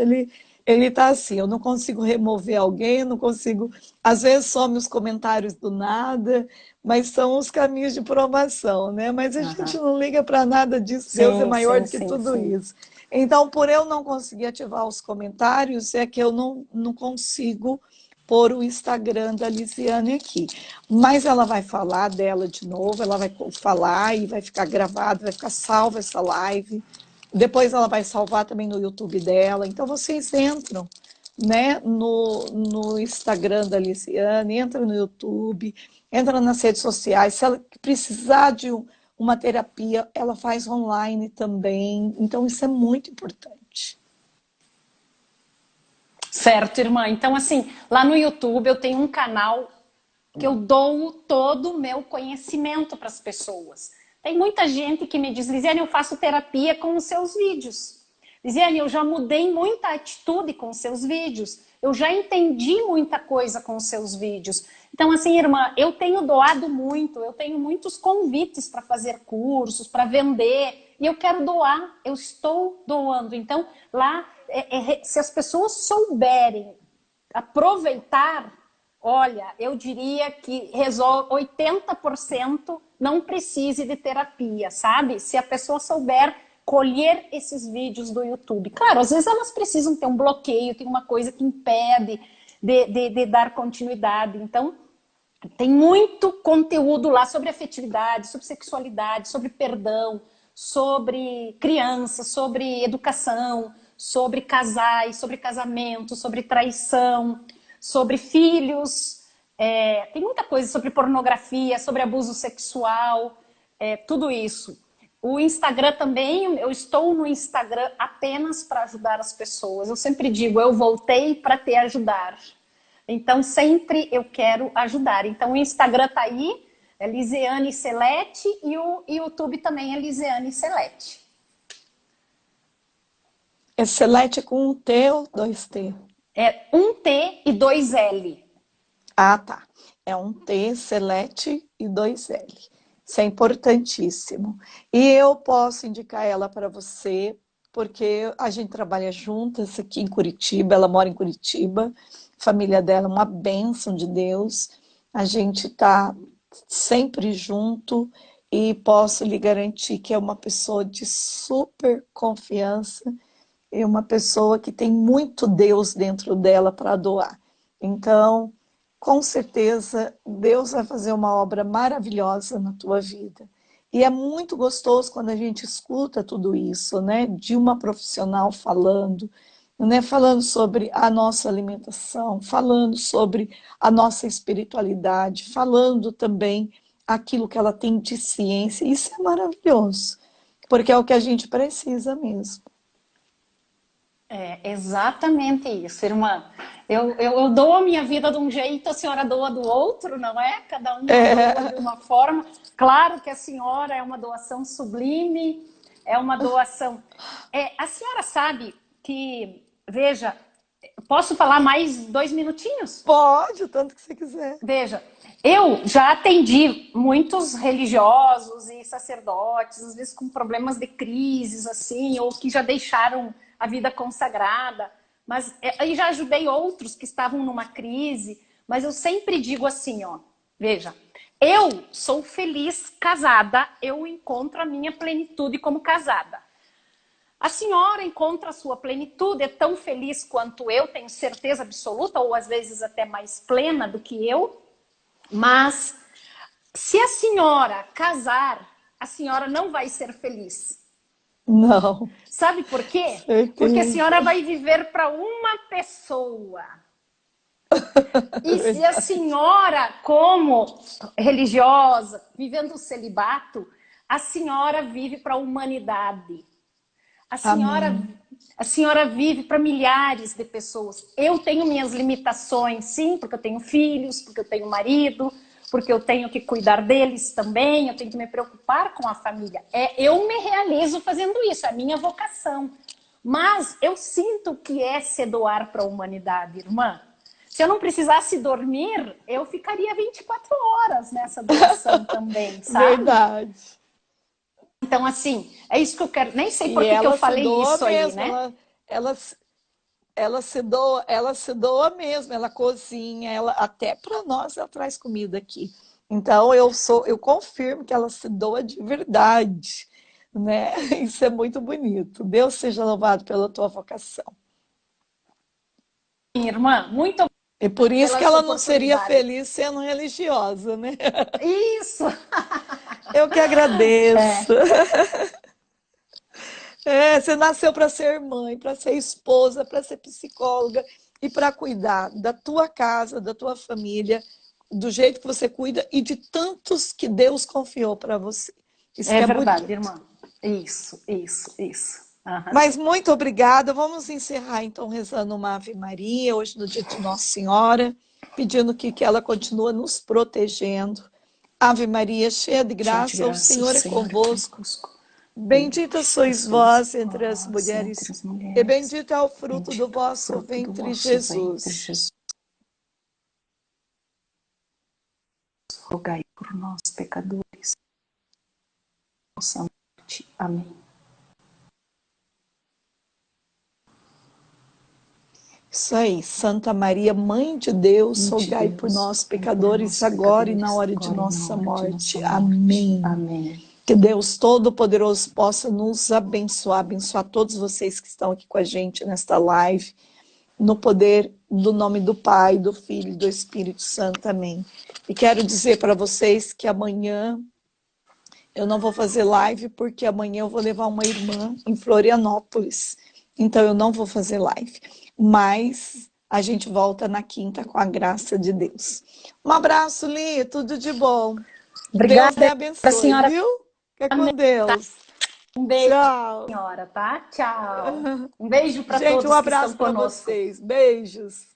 ele tá assim, eu não consigo remover alguém, eu não consigo... Às vezes some os comentários do nada, mas são os caminhos de provação, né? Mas a gente não liga para nada disso, Deus é maior do que tudo isso. Então, por eu não conseguir ativar os comentários, é que eu não consigo pôr o Instagram da Lisiane aqui. Mas ela vai falar dela de novo, ela vai falar e vai ficar gravado, vai ficar salva essa live. Depois ela vai salvar também no YouTube dela. Então, vocês entram, né, no Instagram da Lisiane, entra no YouTube, entra nas redes sociais. Se ela precisar de uma terapia, ela faz online também. Então, isso é muito importante. Certo, irmã. Então, assim, lá no YouTube eu tenho um canal que eu dou todo o meu conhecimento para as pessoas. Tem muita gente que me diz, Lisiane, eu faço terapia com os seus vídeos. Lisiane, eu já mudei muita atitude com os seus vídeos. Eu já entendi muita coisa com os seus vídeos. Então, assim, irmã, eu tenho doado muito. Eu tenho muitos convites para fazer cursos, para vender. E eu quero doar. Eu estou doando. Então, lá, se as pessoas souberem aproveitar, olha, eu diria que resolve 80% não precise de terapia, sabe? Se a pessoa souber colher esses vídeos do YouTube. Claro, às vezes elas precisam ter um bloqueio, tem uma coisa que impede de dar continuidade. Então, tem muito conteúdo lá sobre afetividade, sobre sexualidade, sobre perdão, sobre crianças, sobre educação, sobre casais, sobre casamento, sobre traição, sobre filhos. Tem muita coisa sobre pornografia, sobre abuso sexual, tudo isso. O Instagram também, eu estou no Instagram apenas para ajudar as pessoas. Eu sempre digo, eu voltei para te ajudar. Então, sempre eu quero ajudar. Então, o Instagram tá aí, é Lisiane Celete, e o YouTube também é Lisiane Celete. É Celete com um T ou dois T? É um T e dois L. Ah, tá. É um T, Celete e dois L. Isso é importantíssimo. E eu posso indicar ela para você, porque a gente trabalha juntas aqui em Curitiba, ela mora em Curitiba, a família dela é uma bênção de Deus, a gente está sempre junto e posso lhe garantir que é uma pessoa de super confiança e uma pessoa que tem muito Deus dentro dela para doar. Então, com certeza, Deus vai fazer uma obra maravilhosa na tua vida. E é muito gostoso quando a gente escuta tudo isso, né? De uma profissional falando, né? Falando sobre a nossa alimentação, falando sobre a nossa espiritualidade, falando também aquilo que ela tem de ciência. Isso é maravilhoso, porque é o que a gente precisa mesmo. É exatamente isso, irmã. Eu dou a minha vida de um jeito, a senhora doa do outro, não é? Cada uma doa de uma forma. Claro que a senhora é uma doação sublime, é uma doação. A senhora sabe que, veja, posso falar mais 2 minutinhos? Pode, o tanto que você quiser. Veja, eu já atendi muitos religiosos e sacerdotes, às vezes com problemas de crises, assim, ou que já deixaram a vida consagrada, mas aí já ajudei outros que estavam numa crise, mas eu sempre digo assim, ó, veja, eu sou feliz casada, eu encontro a minha plenitude como casada. A senhora encontra a sua plenitude, é tão feliz quanto eu, tenho certeza absoluta, ou às vezes até mais plena do que eu, mas se a senhora casar, a senhora não vai ser feliz. Não, Sabe por quê? Porque a certeza. senhora vai viver para uma pessoa. E se a Verdade. senhora, como religiosa, vivendo o celibato, a senhora vive para a humanidade. A senhora, Amém. a senhora vive para milhares de pessoas. Eu tenho minhas limitações, sim, porque eu tenho filhos, porque eu tenho marido, porque eu tenho que cuidar deles também, eu tenho que me preocupar com a família. Eu me realizo fazendo isso, é a minha vocação. Mas eu sinto que é se doar para a humanidade, irmã. Se eu não precisasse dormir, eu ficaria 24 horas nessa doação também, sabe? Verdade. Então, assim, é isso que eu quero. Nem sei E por que eu ela se falei doa isso aí, mesmo, né? ela, ela se doa mesmo, ela cozinha, ela até para nós ela traz comida aqui. Então eu confirmo que ela se doa de verdade, né? Isso é muito bonito. Deus seja louvado pela tua vocação. Irmã, muito obrigada E por isso pela que essa ela não seria oportunidade. feliz sendo religiosa, né? Isso! Eu que agradeço. Você nasceu para ser mãe, para ser esposa, para ser psicóloga e para cuidar da tua casa, da tua família, do jeito que você cuida e de tantos que Deus confiou para você. Isso É que é verdade, bonito. irmã. Isso. Aham. Mas muito obrigada. Vamos encerrar então rezando uma Ave Maria, hoje no dia de Nossa Senhora, pedindo que ela continue nos protegendo. Ave Maria, cheia de Cheio de graça, o graça, o Senhor é Senhor é convosco. convosco. Bendita Bendita sois sois vós entre as vós entre mulheres, as e mulheres. bendito é o fruto do Bendito é o vosso fruto do ventre, vosso ventre, Jesus. Jesus. Rogai por nós, pecadores, nossa morte. Amém. Isso aí. Santa Maria, Mãe de Deus, Mãe de rogai por Deus, nós, rogai por pecadores, nós, agora e na pecadores, hora de agora e na nossa hora de nossa morte. morte. Amém. Amém. Que Deus Todo-Poderoso possa nos abençoar, abençoar todos vocês que estão aqui com a gente nesta live, no poder do nome do Pai, do Filho e do Espírito Santo. Amém. E quero dizer para vocês que amanhã eu não vou fazer live, porque amanhã eu vou levar uma irmã em Florianópolis. Então eu não vou fazer live. Mas a gente volta na quinta com a graça de Deus. Um abraço, Li, tudo de bom. Deus te Obrigada para a abençoe, senhora. viu? Fica com Deus. Um beijo, Tchau. senhora, tá? Tchau. Um beijo para Gente, um todos que estão abraço para conosco. vocês. Beijos.